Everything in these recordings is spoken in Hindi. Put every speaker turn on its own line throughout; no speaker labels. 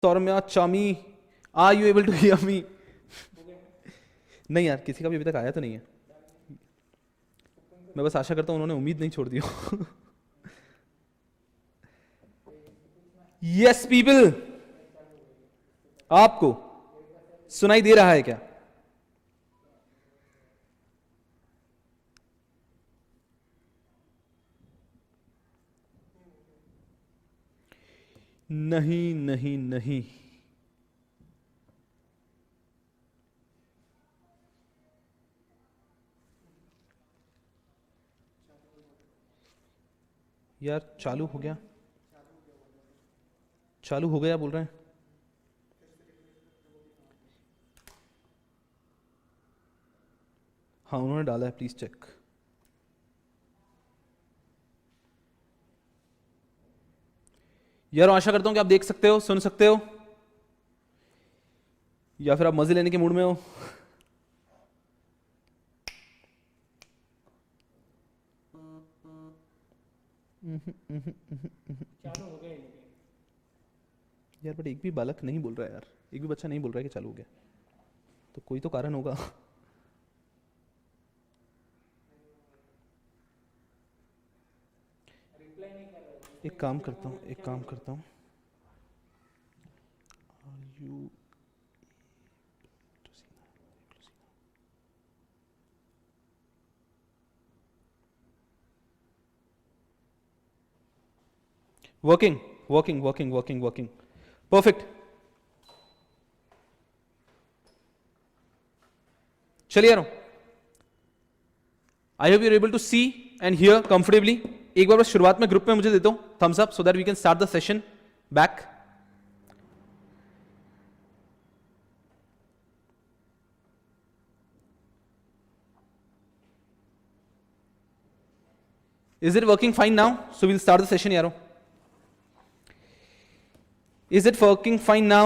सौरम्या चामी, are you able to hear me? नहीं यार, किसी का भी अभी तक आया तो नहीं है। मैं बस आशा करता हूं उन्होंने उम्मीद नहीं छोड़ दी हो। यस पीपल, आपको सुनाई दे रहा है क्या? नहीं नहीं नहीं, यार चालू हो गया, चालू हो गया बोल रहे हैं। हाँ उन्होंने डाला है, प्लीज चेक। यार आशा करता हूं कि आप देख सकते हो, सुन सकते हो, या फिर आप मजे लेने के मूड में हो।
चालू हो गया
यार बट एक भी बालक नहीं बोल रहा है यार, एक भी बच्चा नहीं बोल रहा है कि चालू हो गया, तो कोई तो कारण होगा। एक काम करता हूँ, एक काम करता हूँ, you working working working working working perfect. चलिए आ रहा हूं। I hope you are able to see and hear comfortably. एक बार बस शुरुआत में ग्रुप में मुझे देता हूं thumbs up so that we can start the session back. Is it working fine now? So we'll start the session, yaro. Is it working fine now?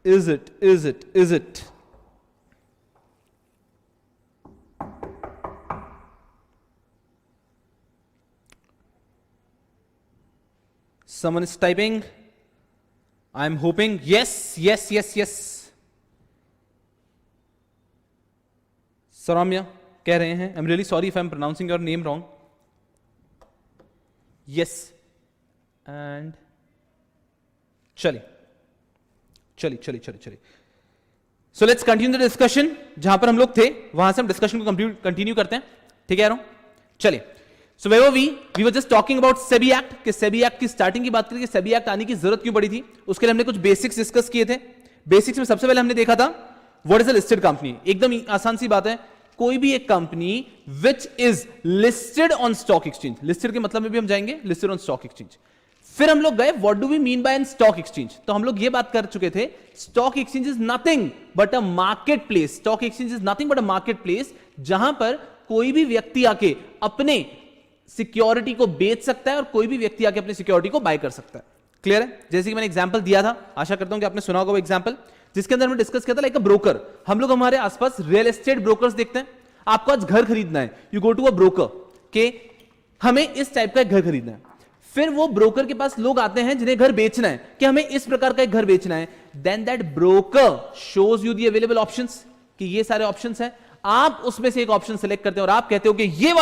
Is it? Is it? Is it? Someone is typing. I'm hoping. Yes, yes, yes, yes. Saramya कह रहे हैं, I am really sorry if I am pronouncing your name wrong. Yes and चलिए चलिए चलिए चलिए चलिए, so let's continue the discussion. जहां पर हम लोग थे वहां से हम डिस्कशन को कंटिन्यू करते हैं, ठीक है यारों? चलिए, so where were we were just talking about SEBI act, कि सेबी एक्ट की स्टार्टिंग की बात करें कि सेबी एक्ट आने की जरूरत क्यों पड़ी थी। उसके लिए हमने कुछ बेसिक्स डिस्कस किए थे। बेसिक्स में सबसे पहले हमने देखा था what is a listed company. एकदम आसान सी बात है, कोई भी एक company which is listed on stock exchange. Listed के मतलब में भी हम जाएंगे, लिस्टेड ऑन स्टॉक एक्सचेंज। फिर हम लोग गए what do we mean by an stock exchange. तो हम लोग ये बात कर चुके थे, stock exchange is nothing but a market place. Stock exchange is nothing but a market place, जहां पर कोई भी व्यक्ति आके अपने सिक्योरिटी को बेच सकता है और कोई भी व्यक्ति आके अपनी सिक्योरिटी को बाय कर सकता है। क्लियर है? जैसे कि मैंने एग्जांपल दिया था, आशा करता हूं कि आपने सुना होगा वो एग्जांपल, जिसके अंदर हमने डिस्कस किया था लाइक अ ब्रोकर। हम लोग हमारे आसपास रियल एस्टेट ब्रोकर्स देखते हैं। आपको आज घर खरीदना है, you go to a broker के हमें इस टाइप का एक घर खरीदना है। फिर वो ब्रोकर के पास लोग आते हैं जिन्हें घर बेचना है, कि हमें इस प्रकार का एक घर बेचना है। Then that broker shows you the available options, कि ये सारे ऑप्शंस हैं। आप उसमें से एक ऑप्शन सेलेक्ट करते हो और आप कहते हो कि ये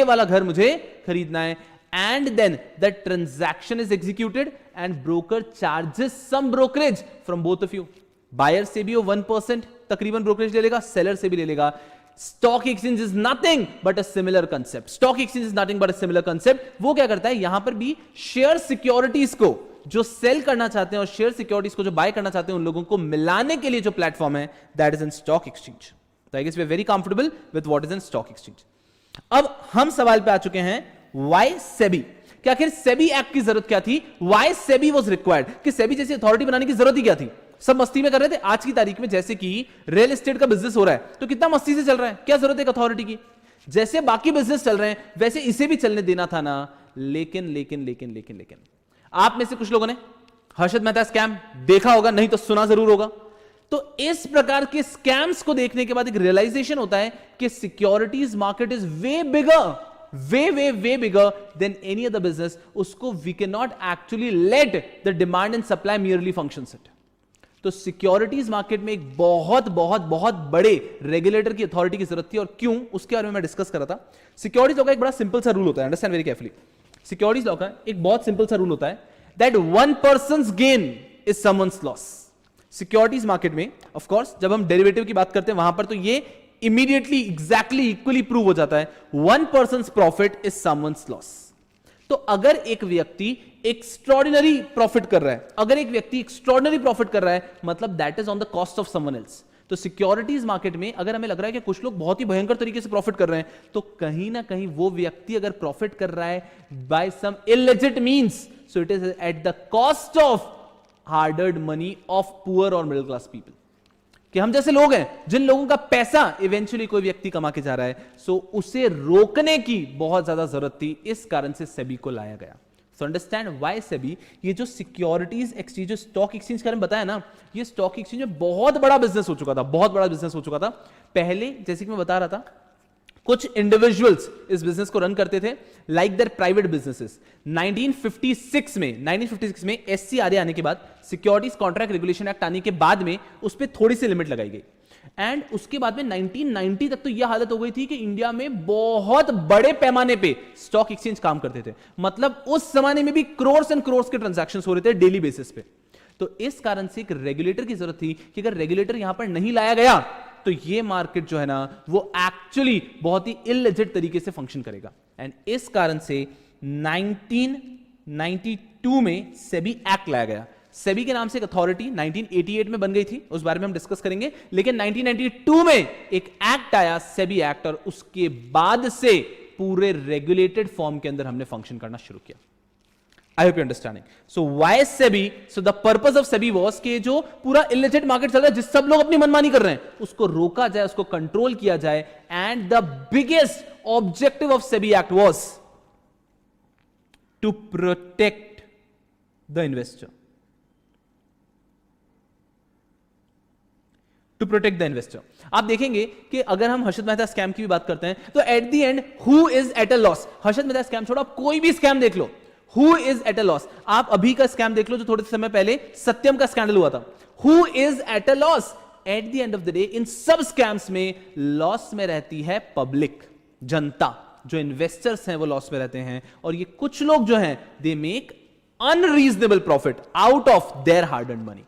वाला घर मुझे खरीदना है। And then the transaction is executed and broker charges some brokerage from both of you. Buyer से भी वो 1% तकरीबन ब्रोकरेज ले लेगा, सेलर से भी ले लेगा। Stock exchange is nothing but a similar concept. Stock exchange is nothing but a similar concept. वो क्या करता है, यहां पर भी शेयर सिक्योरिटीज को जो सेल करना चाहते हैं और शेयर सिक्योरिटीज को जो बाय करना चाहते हैं, उन लोगों को मिलाने के लिए जो प्लेटफॉर्म है, that is in stock exchange. तो I guess we are very comfortable with what is in stock exchange. अब हम सवाल पे आ चुके हैं, व्हाई सेबी। कि आखिर सेबी एक्ट की जरूरत क्या थी, व्हाई सेबी वाज रिक्वायर्ड, कि सेबी जैसी अथॉरिटी बनाने की जरूरत ही क्या थी। सब मस्ती में कर रहे थे। आज की तारीख में जैसे कि रियल एस्टेट का बिजनेस हो रहा है तो कितना मस्ती से चल रहा है, क्या जरूरत है एक अथॉरिटी की। जैसे बाकी बिजनेस चल रहे हैं वैसे इसे भी चलने देना था ना। लेकिन लेकिन लेकिन लेकिन लेकिन आप में से कुछ लोगों ने हर्षद मेहता स्कैम देखा होगा, नहीं तो सुना जरूर होगा। तो इस प्रकार के स्कैम्स को देखने के बाद एक रियलाइजेशन होता है कि securities market is way bigger, way bigger than any other business. उसको we can not actually let the demand and supply merely functions it. तो सिक्योरिटीज मार्केट में एक बहुत बहुत बहुत बड़े रेगुलेटर की अथॉरिटी की जरूरत थी। और क्यों, उसके बारे में मैं डिस्कस कर रहा था। सिक्योरिटीज लॉ का एक बड़ा सिंपल सा रूल होता है, understand very carefully. Securities law का एक बहुत सिंपल सा रूल होता है that one persons gain is someone's loss. Securities market में ऑफ कोर्स जब हम डेरिवेटिव की बात करते हैं वहां पर तो ये इमीडिएटली एग्जैक्टली इक्वली प्रूव हो जाता है, one persons profit is someone's loss. तो अगर एक व्यक्ति एक्स्ट्रॉर्डिनरी प्रॉफिट कर रहा है, अगर एक व्यक्ति एक्स्ट्रॉर्डिनरी प्रॉफिट कर रहा है, मतलब that is on the cost of someone else. तो सिक्योरिटीज मार्केट में अगर हमें लग रहा है कि कुछ लोग बहुत ही भयंकर तरीके से प्रॉफिट कर रहे हैं, तो कहीं ना कहीं वो व्यक्ति अगर प्रॉफिट कर रहा है by some illicit means, so it is at the cost of hard earned money of poor और मिडिल क्लास पीपल। कि हम जैसे लोग हैं जिन लोगों का पैसा इवेंचुअली कोई व्यक्ति कमा के जा रहा है, सो उसे रोकने की बहुत ज्यादा जरूरत थी। इस कारण से सेबी को लाया गया। So understand why SEBI. ये जो सिक्योरिटीज एक्सचेंज, जो स्टॉक एक्सचेंज का बताया ना, ये स्टॉक एक्सचेंज में बहुत बड़ा बिजनेस हो चुका था, बहुत बड़ा बिजनेस हो चुका था। पहले जैसे कि मैं बता रहा था, कुछ इंडिविजुअल्स इस बिजनेस को रन करते थे लाइक देयर प्राइवेट बिजनेसेस। 1956 में एससीआरए आने के बाद, सिक्योरिटीज कॉन्ट्रैक्ट रेगुलेशन एक्ट आने के बाद में उस पर थोड़ी सी लिमिट लगाई गई। एंड उसके बाद में 1990 तक तो यह हालत हो गई थी कि इंडिया में बहुत बड़े पैमाने पे स्टॉक एक्सचेंज काम करते थे। मतलब उस जमाने में भी करोड़्स एंड करोड़्स के ट्रांजैक्शंस हो रहे थे डेली बेसिस पे। तो इस कारण से एक रेगुलेटर की जरूरत थी कि अगर रेगुलेटर यहां पर नहीं लाया गया तो ये मार्केट जो है ना वो एक्चुअली बहुत ही इललिजिट तरीके से फंक्शन करेगा। एंड इस कारण से 1992 में सेबी एक्ट लाया गया। सेबी के नाम से एक अथॉरिटी 1988 में बन गई थी, उस बारे में हम डिस्कस करेंगे। लेकिन 1992 में एक एक्ट आया, सेबी एक्ट, और उसके बाद से पूरे रेगुलेटेड फॉर्म के अंदर हमने फंक्शन करना शुरू किया। I hope you're understanding. So why SEBI? So the purpose of SEBI was कि जो पूरा illicit market चल रहा है, जिस सब लोग अपनी मनमानी कर रहे हैं, उसको रोका जाए, उसको कंट्रोल किया जाए। And the biggest objective of SEBI Act was to protect the investor. To protect the investor. आप देखेंगे कि अगर हम हर्षद मेहता स्कैम की भी बात करते हैं तो eight the and who is at a loss. Harshad Mehta scam छोड़ो, आप कोई भी स्कैम देख लो, Who is at a loss? आप अभी का स्कैम देख लो जो थोड़े समय पहले सत्यम का स्कैंडल हुआ था। Who is at a loss? At the end of the day, इन सब स्कैम्स में लॉस में रहती है पब्लिक, जनता। जो इन्वेस्टर्स हैं वो लॉस में रहते हैं, और ये कुछ लोग जो हैं they make unreasonable profit out of their hard earned money.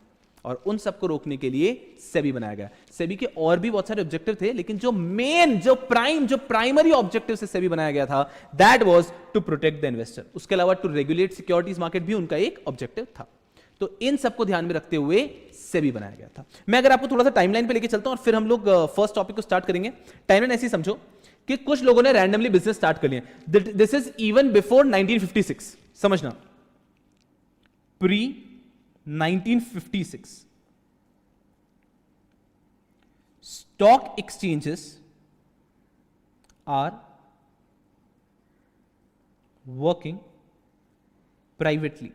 और उन सबको रोकने के लिए सेबी बनाया गया। सेबी के और भी बहुत सारे ऑब्जेक्टिव थे, लेकिन जो मेन, जो प्राइमरी ऑब्जेक्टिव से सेबी बनाया गया था, that was to protect the investor. उसके अलावा टू रेगुलेट सिक्योरिटीज मार्केट भी उनका एक ऑब्जेक्टिव था। तो इन सबको ध्यान में रखते हुए सेबी बनाया गया था। मैं अगर आपको थोड़ा सा टाइमलाइन पे लेके चलता हूं और फिर हम लोग फर्स्ट टॉपिक को स्टार्ट करेंगे। टाइमलाइन ऐसे ही समझो कि कुछ लोगों ने रैंडमली बिजनेस स्टार्ट कर लिया। दिस इज इवन बिफोर 1956, समझना, pre 1956 stock exchanges are working privately.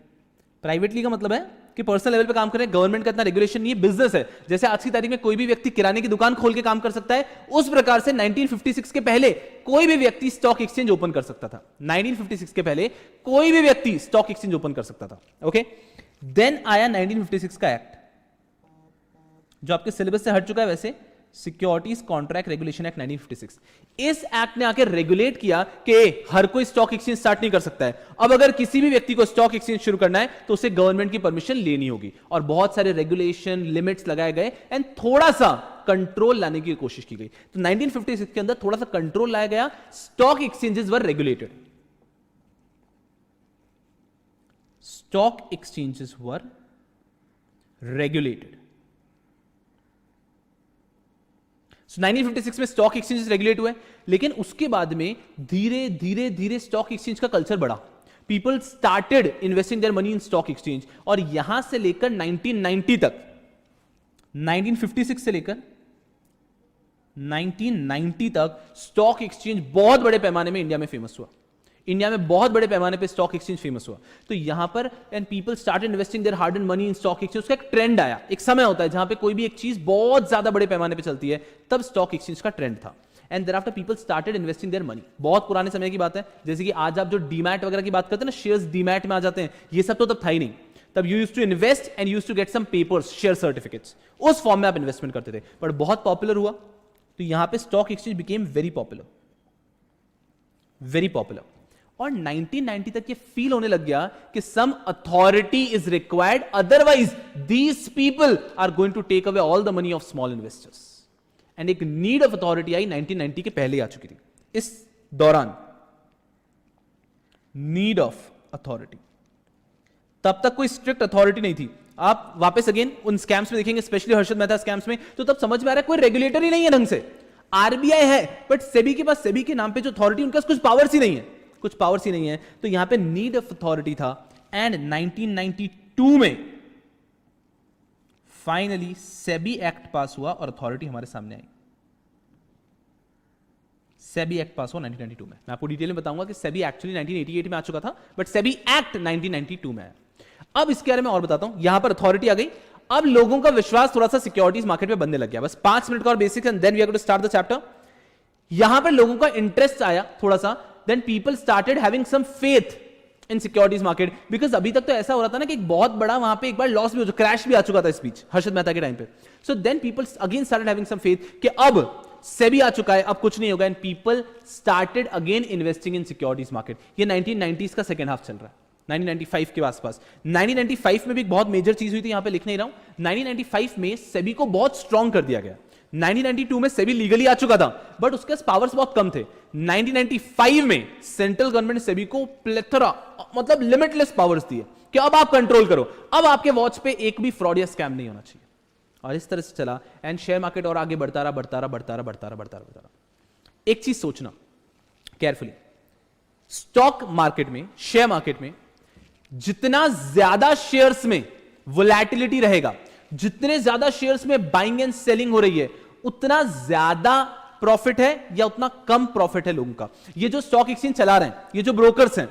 Privately का मतलब है कि पर्सनल लेवल पे काम कर रहे हैं, गवर्नमेंट का इतना रेगुलेशन नहीं है, बिजनेस है। जैसे आज की तारीख में कोई भी व्यक्ति किराने की दुकान खोल के काम कर सकता है, उस प्रकार से 1956 के पहले कोई भी व्यक्ति स्टॉक एक्सचेंज ओपन कर सकता था। 1956 के पहले कोई भी व्यक्ति स्टॉक एक्सचेंज ओपन कर सकता था। ओके, देन आया 1956 का एक्ट, जो आपके सिलेबस से हट चुका है वैसे, सिक्योरिटीज कॉन्ट्रैक्ट रेगुलेशन एक्ट 1956। इस एक्ट ने आकर रेगुलेट किया कि हर कोई स्टॉक एक्सचेंज स्टार्ट नहीं कर सकता है। अब अगर किसी भी व्यक्ति को स्टॉक एक्सचेंज शुरू करना है तो उसे गवर्नमेंट की परमिशन लेनी होगी, और बहुत सारे रेगुलेशन, लिमिट्स लगाए गए एंड थोड़ा सा कंट्रोल लाने की कोशिश की गई। तो 1956 के अंदर थोड़ा सा कंट्रोल लाया गया। स्टॉक एक्सचेंजेस वर रेगुलेटेड, स्टॉक एक्सचेंजेस वर रेगुलेटेड। 1956 में स्टॉक एक्सचेंजेस रेगुलेट हुए, लेकिन उसके बाद में धीरे धीरे धीरे स्टॉक एक्सचेंज का कल्चर बढ़ा। People started investing their money in stock exchange, और यहां से लेकर 1990 तक, 1956 से लेकर 1990 तक स्टॉक एक्सचेंज बहुत बड़े पैमाने में इंडिया में फेमस हुआ। इंडिया में बहुत बड़े पैमाने पे स्टॉक एक्सचेंज फेमस हुआ। तो यहां पर and people started investing their hard and money in stock exchange. उसका एक ट्रेंड आया, एक समय होता है जहां पे कोई भी एक चीज बहुत ज्यादा बड़े पैमाने पे चलती है, तब स्टॉक एक्सचेंज का ट्रेंड था। And thereafter people started investing their money. बहुत पुराने समय की बात है, जैसे कि आज आप जो डीमैट वगैरह की बात करते हैं ना, शेयर्स डीमैट में आ जाते हैं, ये सब तो तब था ही नहीं। तब you used to invest and used to get some papers, share certificates, उस फॉर्म में आप इन्वेस्टमेंट करते थे। बट बहुत पॉपुलर हुआ, तो यहां पे stock exchange became very popular, very popular. और 1990 तक ये फील होने लग गया कि some authority is required, otherwise these people are going to take away all the money of small investors. And एक नीड ऑफ अथॉरिटी आई, 1990 के पहले आ चुकी थी। इस दौरान नीड ऑफ अथॉरिटी, तब तक कोई स्ट्रिक्ट अथॉरिटी नहीं थी। आप वापस अगेन उन स्कैम्स में देखेंगे, स्पेशली हर्षद मेहता स्कैम्स में, तो तब समझ में आ रहा है कोई रेगुलेटर ही नहीं है ढंग से। आरबीआई है, बट सेबी के पास, सेबी के नाम पे जो अथॉरिटी, उनके पास कुछ पावर्स ही नहीं है, कुछ पावर्स ही नहीं है। तो यहां पे नीड ऑफ अथॉरिटी था। एंड 1992 में फाइनली सेबी एक्ट पास हुआ और अथॉरिटी हमारे सामने आई। सेबी एक्ट पास हुआ 1992 में। मैं आपको डिटेल में बताऊंगा कि सेबी एक्चुअली 1988 में आ चुका था, बट सेबी एक्ट 1992 में आया। अब इसके बारे में और बताता हूं। यहां पर अथॉरिटी आ गई, अब लोगों का विश्वास थोड़ा सा सिक्योरिटीज मार्केट में बनने लग गया। बस 5 मिनट का और basics and then we are going to start the chapter. यहां पर लोगों का इंटरेस्ट आया थोड़ा सा, then people started having some faith in securities market, because अभी तक तो ऐसा हो रहा था ना कि एक बहुत बड़ा वहां पे एक बार लॉस भी हो, क्रैश भी आ चुका था इस बीच हर्षद मेहता के टाइम पे। So then people again started having some faith कि अब सेबी आ चुका है, अब कुछ नहीं होगा, and people started again investing in securities market. ये 1990s का सेकंड हाफ चल रहा है, 1995 के आसपास। 1995 में भी एक बहुत मेजर चीज हुई थी, यहां पे लिख नहीं रहा हूं। 1995 में सेबी को बहुत स्ट्रॉन्ग कर दिया गया। 1992 में सेबी लीगली आ चुका था, बट उसके पावर्स बहुत कम थे। 1995 में सेंट्रल गवर्नमेंट ने सेबी को प्लेथरा, मतलब लिमिटलेस पावर्स दिए कि अब आप कंट्रोल करो, अब आपके वॉच पे एक भी फ्रॉड या स्कैम नहीं होना चाहिए। और इस तरह से चला, एंड शेयर मार्केट और आगे बढ़ता रहा, बढ़ता रहा, बढ़ता रहा, बढ़ता रहा, बढ़ता रहा, बढ़ता रहा। एक चीज सोचना केयरफुली, स्टॉक मार्केट में, शेयर मार्केट में जितना ज्यादा शेयर्स में वोलैटिलिटी रहेगा, जितने ज्यादा शेयर्स में बाइंग एंड सेलिंग हो रही है, उतना ज्यादा प्रॉफिट है या उतना कम प्रॉफिट है लोगों का। ये जो स्टॉक एक्सचेंज चला रहे हैं, ये जो ब्रोकर्स हैं,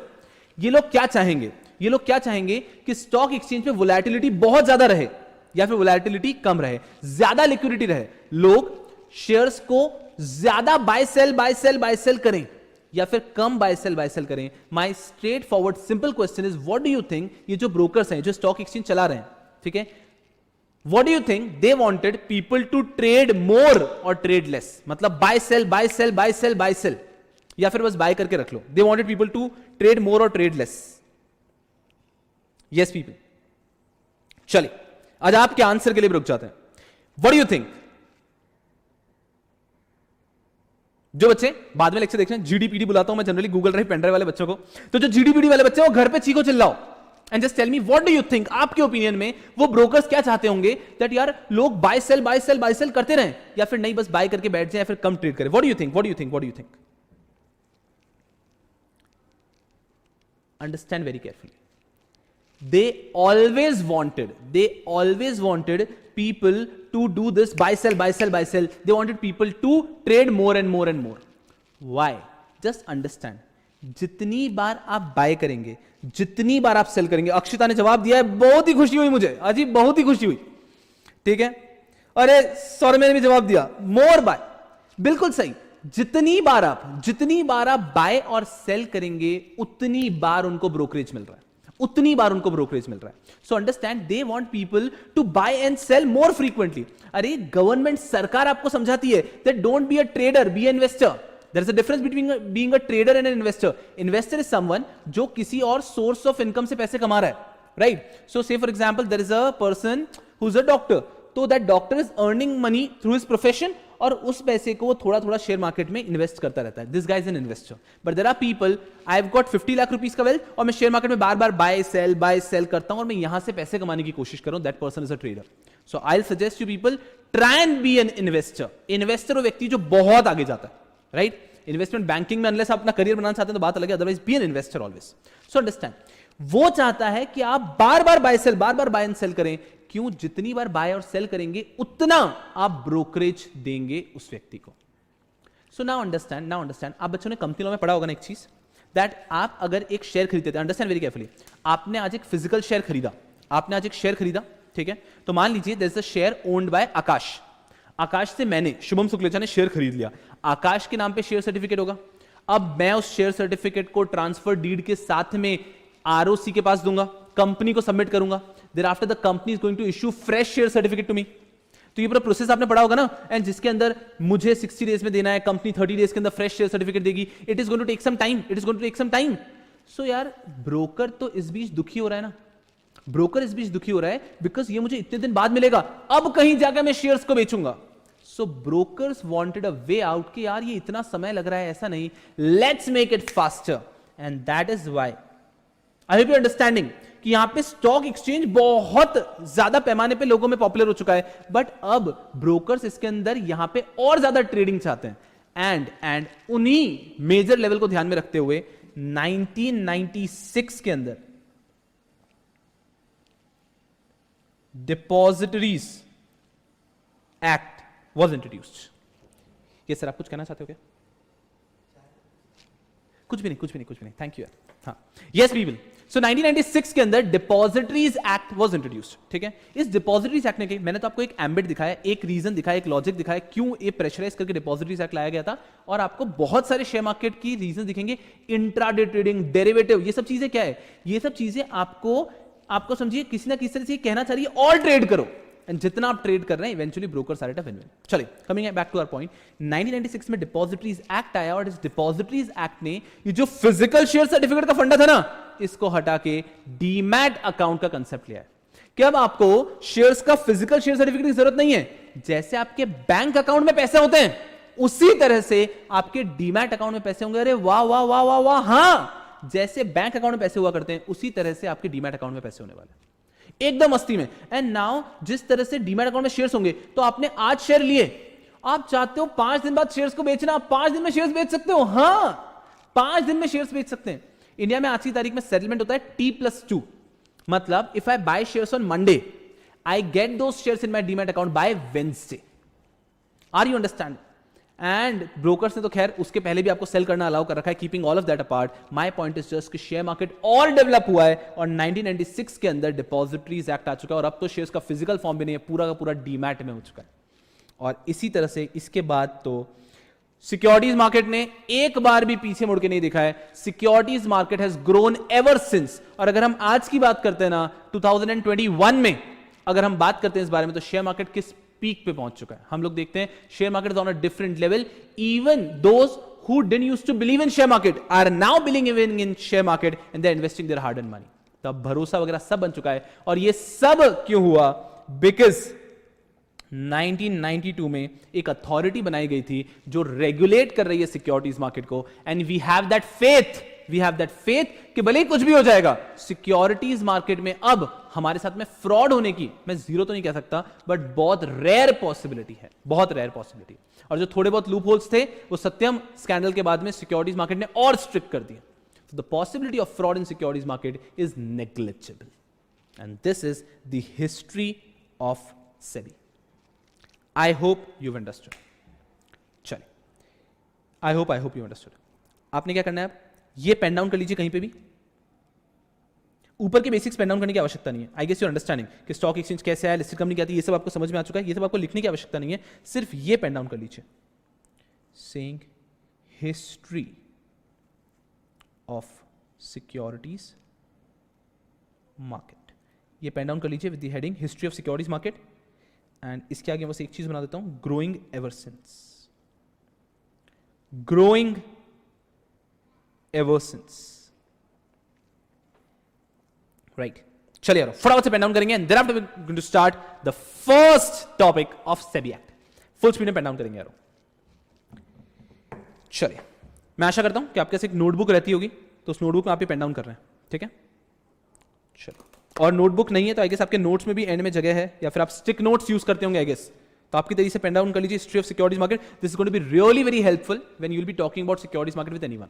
ये लोग क्या चाहेंगे? ये लोग क्या चाहेंगे कि स्टॉक एक्सचेंज में वोलैटिलिटी बहुत ज्यादा रहे या फिर वोलैटिलिटी कम रहे, ज्यादा लिक्विडिटी रहे। लोग शेयर्स को ज्यादा buy sell buy sell buy sell करें या फिर कम बाय सेल करें। My straightforward simple question is, what do you think? ये जो ब्रोकर्स हैं, जो स्टॉक एक्सचेंज चला रहे हैं, ठीक है, what do you think? They wanted people to trade more or trade less, मतलब buy sell buy sell buy sell buy sell, या फिर बस buy करके रख लो। They wanted people to trade more or trade less. Yes people. चलिए आज आपके आंसर के लिए रुक जाते हैं। What do you think? जो बच्चे बाद में लेक्चर देख रहे हैं, जीडीपीडी बुलाता हूं मैं generally Google drive pen drive वाले बच्चों को, तो जो जीडीपीडी वाले बच्चे हैं वो घर पे चीखो चिल्लाओ and just tell me what do you think. आपके ओपिनियन में वो ब्रोकर्स क्या चाहते होंगे? दैट यार लोग buy sell buy sell buy sell करते रहें या फिर नहीं बस बाय करके बैठ जाए या फिर कम ट्रेड करें। What do you think? What do you think? What do you think? Understand very carefully. they always wanted people to do this buy sell buy sell buy sell. They wanted people to trade more and more and more. Why? Just understand, जितनी बार आप बाय करेंगे, जितनी बार आप सेल करेंगे। अक्षिता ने जवाब दिया है, बहुत ही खुशी हुई मुझे, अजीब, बहुत ही खुशी हुई, ठीक है। अरे सौरभ ने भी जवाब दिया, मोर बाय, बिल्कुल सही। जितनी बार आप बाय और सेल करेंगे, उतनी बार उनको ब्रोकरेज मिल रहा है, उतनी बार उनको ब्रोकरेज मिल रहा है। So understand, they want people to buy and sell more frequently. अरे गवर्नमेंट, सरकार आपको समझाती है that don't be a trader, be an investor. There is a difference between being a trader and an investor. Investor is someone जो किसी और source of income से पैसे कमा रहा है, right? So say for example there is a person who's a doctor, तो that doctor is earning money through his profession और उस पैसे को वो थोड़ा थोड़ा शेयर मार्केट में इन्वेस्ट करता रहता है। This guy is an investor. But there are people, I've got 50 lakh rupees का वेल्थ और मैं शेयर मार्केट में बार बार बाय सेल करता हूं और मैं यहां से पैसे कमाने की कोशिश कर रहा हूं। That person is a trader. So I'll suggest you people try and be an investor. Investor वो व्यक्ति जो बहुत आगे जाता है, राइट? इन्वेस्टमेंट बैंकिंग में अनलेस आप अपना करियर बनाना चाहते हैं तो बात अलग है, otherwise be an investor always. So understand, वो चाहता है कि आप बार बार बाय एंड सेल करें. क्यों? जितनी बार बाय और सेल करेंगे उतना आप ब्रोकरेज देंगे उस व्यक्ति को. सो नाउ अंडरस्टैंड, आप बच्चों ने कंपनी लॉ में पढ़ा होगा ना एक चीज, दैट आप अगर एक शेयर खरीदते थे, अंडरस्टैंड वेरी केयरफुली, आपने आज एक फिजिकल शेयर खरीदा, ठीक है, तो मान लीजिए there is a share owned by Akash से मैंने, शुभम शुक्लेचा ने शेयर खरीद लिया, आकाश के नाम पे शेयर सर्टिफिकेट होगा. अब मैं उस शेयर सर्टिफिकेट को ट्रांसफर डीड के साथ में आरओसी के पास दूंगा, कंपनी को सबमिट करूंगा, thereafter the company is going to issue fresh share certificate to me. तो ये पूरा प्रोसेस आपने पढ़ा होगा ना, एंड जिसके अंदर मुझे 60 डेज में देना है, कंपनी 30 डेज के अंदर फ्रेश शेयर सर्टिफिकेट देगी. It is going to take some time. So यार ब्रोकर तो इस बीच दुखी हो रहा है ना, बिकॉज ये मुझे इतने दिन बाद मिलेगा, अब कहीं जाकर मैं शेयर्स को बेचूंगा. So brokers wanted a way out कि यार ये इतना समय लग रहा है, ऐसा नहीं, let's make it faster. And that is why I hope you understanding कि यहां पे स्टॉक एक्सचेंज बहुत ज्यादा पैमाने पे लोगों में पॉपुलर हो चुका है, बट अब ब्रोकर्स इसके अंदर यहां पे और ज्यादा ट्रेडिंग चाहते हैं. एंड उन्हीं मेजर लेवल को ध्यान में रखते हुए 1996 के अंदर डिपॉजिटरीज एक्ट वॉज इंट्रोड्यूस्ड. ये सर आप कुछ कहना चाहते हो क्या? कुछ भी नहीं, थैंक यू. हाँ, यस वी विल. सो 1996 के अंदर डिपॉजिटरीज एक्ट वाज इंट्रोड्यूस्ड. ठीक है, इस डिपॉजिटरीज एक्ट ने, मैंने तो आपको एक एम्बिट दिखाया, एक रीजन दिखाया, एक लॉजिक दिखाया क्यों ये प्रेशराइज करके डिपॉजिटरीज एक्ट लाया गया था, और आपको बहुत सारे शेयर मार्केट की रीजन दिखेंगे, इंट्राडे ट्रेडिंग, डेरिवेटिव, ये सब चीजें क्या है, ये सब चीजें आपको समझिए किसी ना किसी तरह से कहना चाह रही है और ट्रेड करो, एंड जितना आप ट्रेड कर रहे हैं eventually brokers are at a win win. चलिए, coming back to our point, 1996 में डिपॉजिटरीज एक्ट आया, और इस डिपॉजिटरीज एक्ट ने ये जो फिजिकल शेयर सर्टिफिकेट का फंडा था ना, इसको हटा के डीमैट अकाउंट का कंसेप्ट लिया है कि अब आपको शेयर्स का फिजिकल शेयर सर्टिफिकेट की जरूरत नहीं है. जैसे आपके बैंक अकाउंट में पैसे होते हैं उसी तरह से आपके डीमैट अकाउंट में पैसे होंगे. अरे वाह वाह वाह वाह वाह, हाँ, जैसे बैंक अकाउंट में पैसे हुआ करते हैं उसी तरह से आपके डीमैट अकाउंट में पैसे होने वाले, एकदम मस्ती में. एंड नाउ जिस तरह से डीमैट अकाउंट में शेयर्स होंगे, तो आपने आज शेयर लिए, आप चाहते हो 5 दिन बाद शेयर्स को बेचना, आप 5 दिन में शेयर्स बेच सकते हो. हाँ, 5 दिन में शेयर्स बेच सकते हैं. इंडिया में आज की तारीख में सेटलमेंट होता है T+2, मतलब if I buy shares on Monday, I get those shares in my demat account by Wednesday. Are you understand? And brokers ने तो खैर उसके पहले भी आपको सेल करना अलाउ कर रखा है, keeping all of that apart. My point is just कि शेयर मार्केट और डेवलप हुआ है, और 1996 के अंदर डिपॉजिटरीज एक्ट आ चुका है, और अब तो शेयर्स का फिजिकल फॉर्म भी नहीं है, पूरा का पूरा डीमैट में हो चुका है. और इसी तरह से इसके बाद तो सिक्योरिटीज मार्केट ने एक बार भी पीछे मुड़ के नहीं दिखा है. Securities market has grown ever since. और अगर हम आज की बात करते हैं ना, 2021 में अगर हम बात करते हैं इस बारे में, तो शेयर मार्केट किस पीक पे पहुंच चुका है. हम लोग देखते हैं share market is on a different level. Even those who didn't used to believe in share market are now believing in share market, and they are investing their hard earned money. तब भरोसा वगैरह सब बन चुका है. और ये सब क्यों हुआ? बिकॉज 1992 में एक अथॉरिटी बनाई गई थी जो रेगुलेट कर रही है सिक्योरिटीज मार्केट को, and we have that faith कि भले ही कुछ भी हो जाएगा, सिक्योरिटीज मार्केट में अब हमारे साथ में फ्रॉड होने की, मैं जीरो तो नहीं कह सकता, बट बहुत रेयर पॉसिबिलिटी है, बहुत रेयर पॉसिबिलिटी. और जो थोड़े बहुत लूप होल्स थे, वो सत्यम स्कैंडल के बाद में सिक्योरिटीज मार्केट ने और स्ट्रिक्ट कर दिए. The possibility of fraud in securities market is negligible, and this is the history of SEBI. I hope you've understood. चलिए, I hope you understood. आपने क्या करना है, अब ये पेन डाउन कर लीजिए कहीं पे भी. ऊपर के बेसिक्स पेन डाउन करने की आवश्यकता नहीं है. आई गेस यू अंडरस्टैंडिंग कि स्टॉक एक्सचेंज कैसे है, लिस्टेड कंपनी क्या आती है, ये सब आपको समझ में आ चुका है. ये सब आपको लिखने की आवश्यकता नहीं है, सिर्फ ये पेन डाउन कर लीजिए. Saying history of securities market, ये पेन डाउन कर लीजिए with the heading history of securities market. And इसके आगे बस एक चीज बना देता हूं, ग्रोइंग एवर सिंस. राइट, चलिए यार फटाफट से पेन डाउन करेंगे, and then after we going to start the first topic of SEBI act. Full speed में पेन डाउन करेंगे यार. चलिए, मैं आशा करता हूं कि आपके पास एक नोटबुक रहती होगी, तो उस नोटबुक में आप ये पेन डाउन कर रहे हैं. ठीक है, चलो. और नोटबुक नहीं है तो आई गेस आपके नोट्स में भी एंड में जगह है, या फिर आप स्टिक नोट्स यूज करते होंगे आई गेस, तो आपकी तरीके से पेन डाउन कर लीजिए history of securities market. This is going to be really very helpful when you will be talking about securities market with anyone.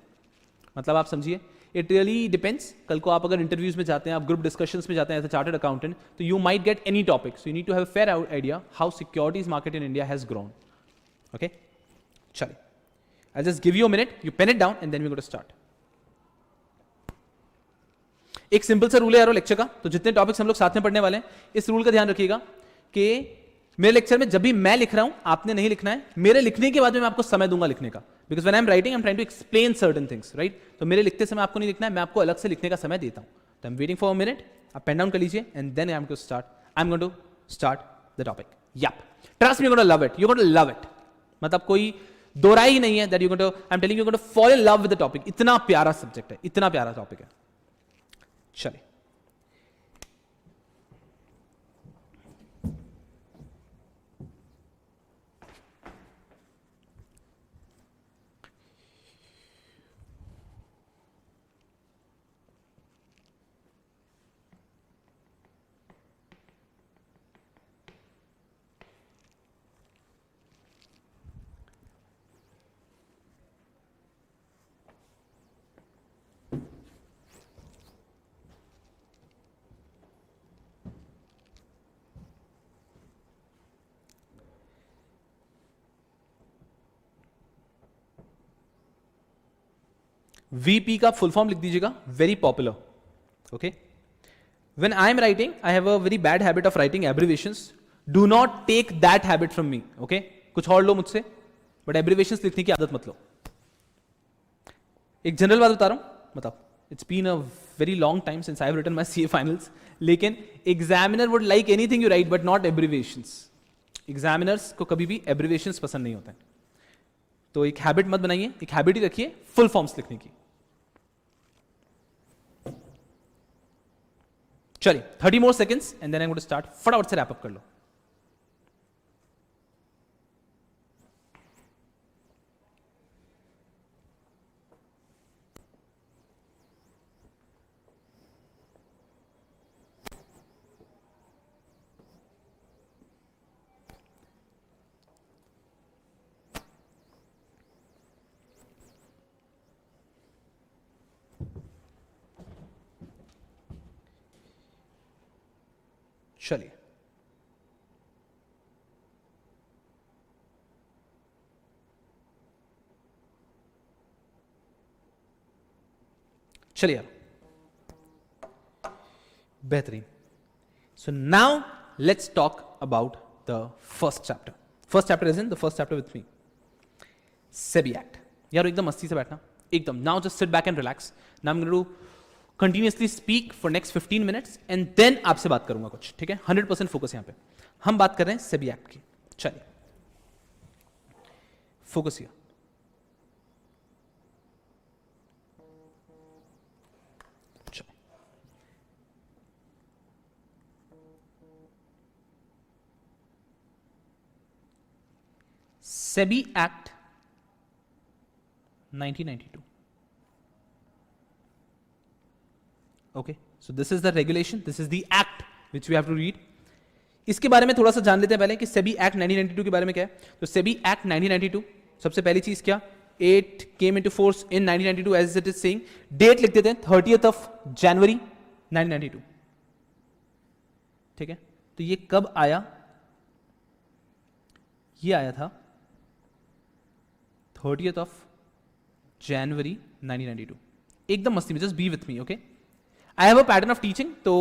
मतलब आप समझिए, इट रियली डिपेंड्स. कल को आप अगर इंटरव्यूज में जाते हैं, आप ग्रुप डिस्कशंस में जाते हैं as a chartered accountant, so you might get any topic. So you need to have a fair idea how securities market in India has grown. Okay, चलिए, I just give you a minute, you pen it down and then we going to start. एक सिंपल सा रूल है यारो लेक्चर का. तो जितने टॉपिक्स हम लोग साथ में पढ़ने वाले हैं, इस रूल का ध्यान रखिएगा कि मेरे लेक्चर में जब भी मैं लिख रहा हूं, आपने नहीं लिखना है. मेरे लिखने के बाद में मैं आपको समय दूंगा लिखने का, because when I am writing I am trying to explain certain things, right. तो मेरे लिखते समय आपको नहीं लिखना है, मैं आपको अलग से लिखने का समय देता हूं. तो I am waiting for a minute, आप पेन डाउन कर लीजिए and then I am to start. I am going to start the topic. Yup, trust me, you going to love it, you going to love it. मतलब कोई दो राय ही नहीं है that you going to, I am telling you going to fall in love with the topic. इतना प्यारा सब्जेक्ट है, इतना प्यारा टॉपिक है. चलिए, VP का फुल फॉर्म लिख दीजिएगा, very popular. Okay, when I am writing I have a very bad habit of writing abbreviations. Do not take that habit from me. Okay, कुछ और लो मुझसे, बट एब्रिविएशंस लिखने की आदत मत लो. एक जनरल बात बता रहा हूं, मतलब it's been a very long time since I have written my CA finals, लेकिन examiner would like anything you write but not abbreviations. Examiners को कभी भी एब्रिविएशंस पसंद नहीं होते हैं. तो एक हैबिट मत बनाइए, एक हैबिट ही रखिए फुल फॉर्म्स लिखने की. चलिए, 30 more seconds and then I am going to start. फटाफट से रैप अप कर लो. चलिए, चलिए बेहतरीन. So now let's talk about the first chapter. First chapter is in the first chapter with me, SEBI act. यार एकदम मस्ती से बैठना, एकदम. Now just sit back and relax. Now I am going to continuously speak for next 15 minutes and then आपसे बात करूंगा कुछ, ठीक है. 100% फोकस यहां पे. हम बात कर रहे हैं सेबी एक्ट की. चलिए, focus here. SEBI Act 1992. Okay, so this is the regulation, this is the act which we have to read. इसके बारे में थोड़ा सा जान लेते हैं पहले कि SEBI Act 1992 के बारे में क्या है. तो SEBI Act 1992, सबसे पहली चीज क्या, it came into force in 1992 as it is saying. Date लिख देते हैं 30th of January 1992. ठीक है, तो ये कब आया, ये आया था 30th of January 1992. एकदम मस्ती में, just be with me. Okay, I have a pattern of teaching, तो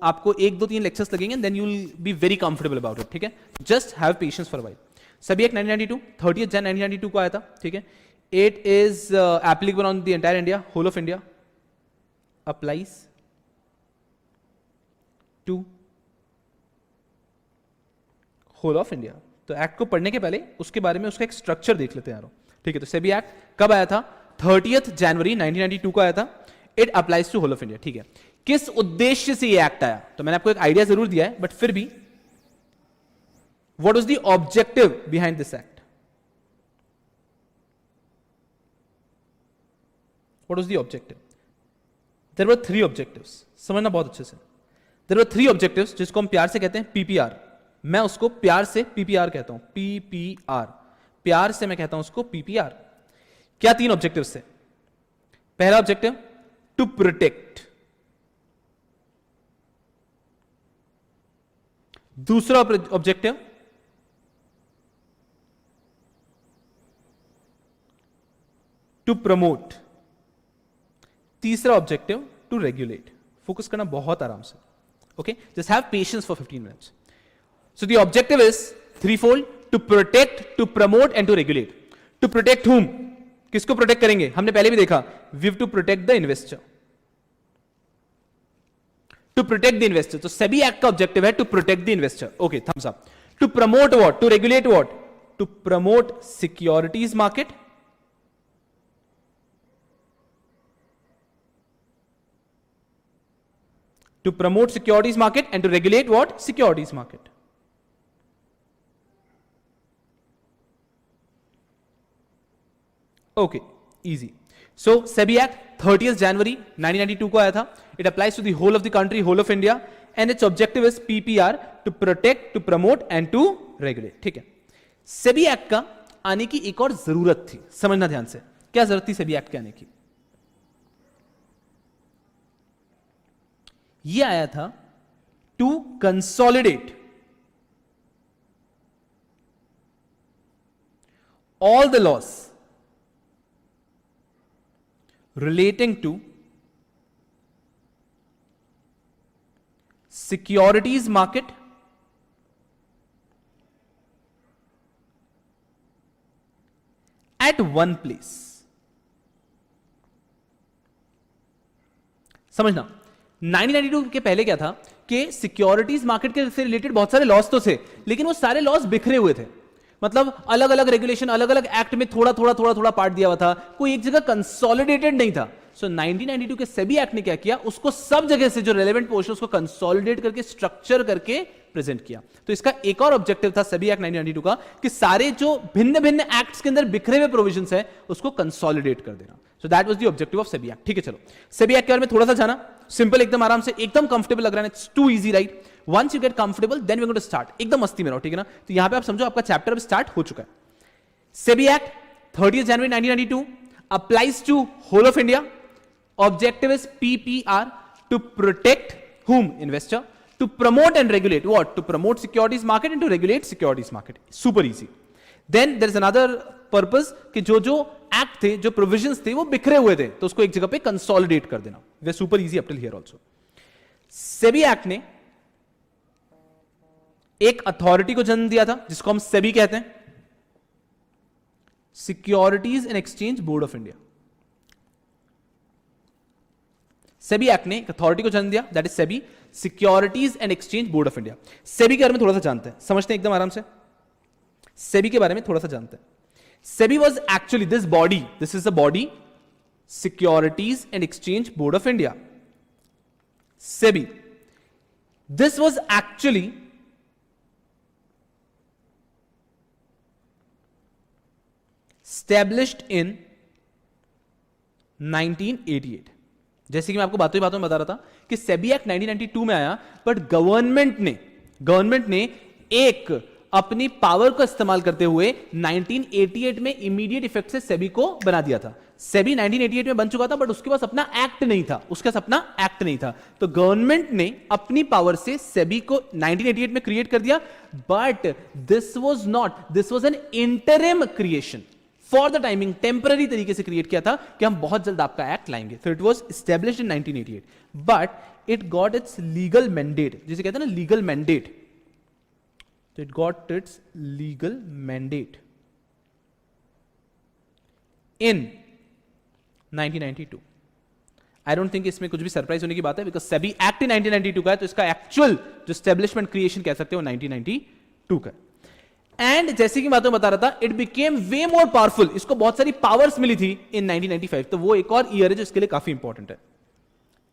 आपको 1, 2, 3 लेक्चर्स लगेंगे, then you will be very comfortable about it. ठीक है, just have patience for a while. SEBI Act 1992 30th Jan 1992 को आया था. ठीक है, it is applicable on the entire India, whole of India, applies to whole of India. तो एक्ट को पढ़ने के पहले उसके बारे में उसका एक स्ट्रक्चर देख लेते हैं यारो. ठीक है, तो SEBI Act कब आया था, 30th January 1992 को आया था. It applies to whole of India. ठीक है, किस उद्देश्य से ये एक्ट आया, तो मैंने आपको एक आइडिया जरूर दिया है, बट फिर भी what was the objective behind this act, what was the objective. There were 3 objectives, समझना बहुत अच्छे से. देयर वर 3 ऑब्जेक्टिव्स जिसको हम प्यार से कहते हैं PPR, मैं उसको प्यार से पीपीआर कहता हूं, पीपीआर, प्यार से मैं कहता हूं उसको पीपीआर। क्या 3 ऑब्जेक्टिव से? पहला ऑब्जेक्टिव टू प्रोटेक्ट, दूसरा ऑब्जेक्टिव टू प्रमोट, तीसरा ऑब्जेक्टिव टू रेगुलेट। फोकस करना बहुत आराम से, okay, just have patience for 15 minutes. So the objective is threefold, to protect, to promote and to regulate. To protect whom? किसको प्रोटेक्ट करेंगे? हमने पहले भी देखा, we have to protect the investor, to protect the investor. तो सेबी एक्ट का ऑब्जेक्टिव है to protect the investor, okay, Thums up. To promote what? To regulate what? To promote securities market, to promote securities market and to regulate what? Securities market. Okay, easy. So SEBI Act 30th January 1992 को आया था. It applies to the whole of the country, whole of India, and its objective is PPR, to protect, to promote and to regulate. ठीक है. SEBI Act का आने की एक और जरूरत थी, समझना ध्यान से. क्या जरूरत थी SEBI Act के आने की? ये आया था to consolidate all the laws relating to securities market at one place. समझना, 1992 के पहले क्या था कि सिक्योरिटीज मार्केट के से रिलेटेड बहुत सारे लॉस तो थे, लेकिन वो सारे लॉस बिखरे हुए थे. मतलब अलग अलग रेगुलेशन, अलग अलग एक्ट में थोड़ा थोड़ा थोड़ा थोड़ा पार्ट दिया हुआ था, कोई एक जगह कंसोलिडेटेड नहीं था. सो 1992 के सेबी एक्ट ने क्या किया, उसको सब जगह से जो रेलेवेंट पोर्शन उसको कंसोलिडेट करके स्ट्रक्चर करके प्रेजेंट किया. तो इसका एक और ऑब्जेक्टिव था सेबी एक्ट 1992 का कि सारे जो भिन्न भिन्न एक्ट्स के अंदर बिखरे हुए प्रोविजंस है उसको कंसोलिडेट कर देना. So that was the objective of SEBI act. ठीक है, चलो सेबी एक्ट के बारे में थोड़ा सा जाना. सिंपल, एकदम आराम से, एकदम कंफर्टेबल लग रहा है, it's too easy, right? Once you get comfortable then we going to start. एकदम मस्ती में रहो, ठीक है ना? तो यहां पे आप समझो आपका चैप्टर अब स्टार्ट हो चुका है. SEBI act 30 January 1992 applies to whole of India. Objective is PPR, to protect whom? Investor. To promote and regulate what? To promote securities market and to regulate securities market. Super easy. Then there is another purpose कि जो जो एक्ट थे, जो प्रोविजंस थे, वो बिखरे हुए थे, तो उसको एक जगह पे कंसोलिडेट कर देना. Way super easy up till here also. SEBI act ने एक अथॉरिटी को जन्म दिया था जिसको हम सेबी कहते हैं, securities and exchange board of India. SEBI act ने एक अथॉरिटी को जन्म दिया, that is SEBI, securities and exchange board of India. SEBI के बारे में थोड़ा सा जानते हैं, समझते हैं एकदम आराम से. सेबी के बारे में थोड़ा सा जानते हैं. SEBI was actually this body, this is the body, securities and exchange board of India. SEBI, this was actually established in 1988. जैसे कि मैं आपको बातों ही बातों में बता रहा था कि सेबी एक्ट 1992 में आया, बट गवर्नमेंट ने एक अपनी पावर का इस्तेमाल करते हुए 1988 में इमीडिएट इफेक्ट से सेबी को बना दिया था. सेबी 1988 में बन चुका था, बट उसके पास अपना एक्ट नहीं था. तो गवर्नमेंट ने अपनी पावर से सेबी को 1988 में क्रिएट कर दिया, but this was an interim creation. For the timing, temporary तरीके से क्रिएट किया था कि हम बहुत जल्द आपका एक्ट लाएंगे. तो it was established in 1988, but it got its legal mandate, जिसे कहते हैं ना लीगल मैंडेट. तो it got its legal mandate in 1992. I don't think इसमें कुछ भी सरप्राइज होने की बात है, बिकॉज सेबी एक्ट इन 1992 का है, तो इसका एक्चुअल जो एस्टैब्लिशमेंट क्रिएशन कह सकते हो 1992 का. एंड जैसे कि बातों बता रहा था, it became way more powerful. इसको बहुत सारी पावर्स मिली थी इन 1995. तो वो एक और ईयर है जो इसके लिए काफी इंपॉर्टेंट है.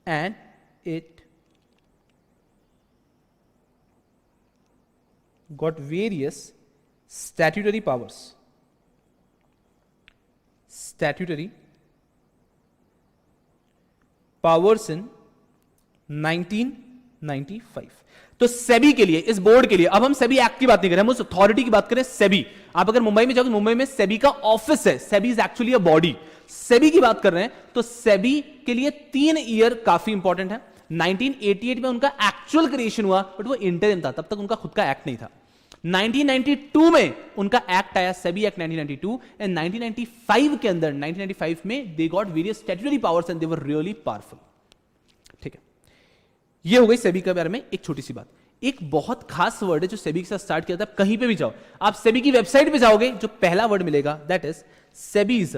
And it got various statutory powers in 1995. तो सेबी के लिए, इस बोर्ड के लिए, अब हम सेबी एक्ट की बात नहीं कर रहे, हम उस अथॉरिटी की बात करें, सेबी। आप अगर मुंबई में जाओगे, मुंबई में सेबी का ऑफिस है, SEBI is actually a body. SEBI की बात कर रहे हैं तो सेबी के लिए 3 ईयर काफी इंपॉर्टेंट है। 1988 में उनका एक्चुअल क्रिएशन हुआ, बट वो इंटरिम था, तब तक उनका खुद का एक्ट नहीं था। 1992 में उनका एक्ट आया, सेबी एक्ट 1992, एंड 1995 के अंदर, 1995 में they got various statutory powers and they were really powerful. ठीक है, ये हो गई सेबी के बारे में एक छोटी सी बात। एक बहुत खास वर्ड है जो सेबी के साथ स्टार्ट किया था, कहीं पे भी जाओ, आप सेबी की वेबसाइट पे जाओगे, जो पहला वर्ड मिलेगा that is SEBI is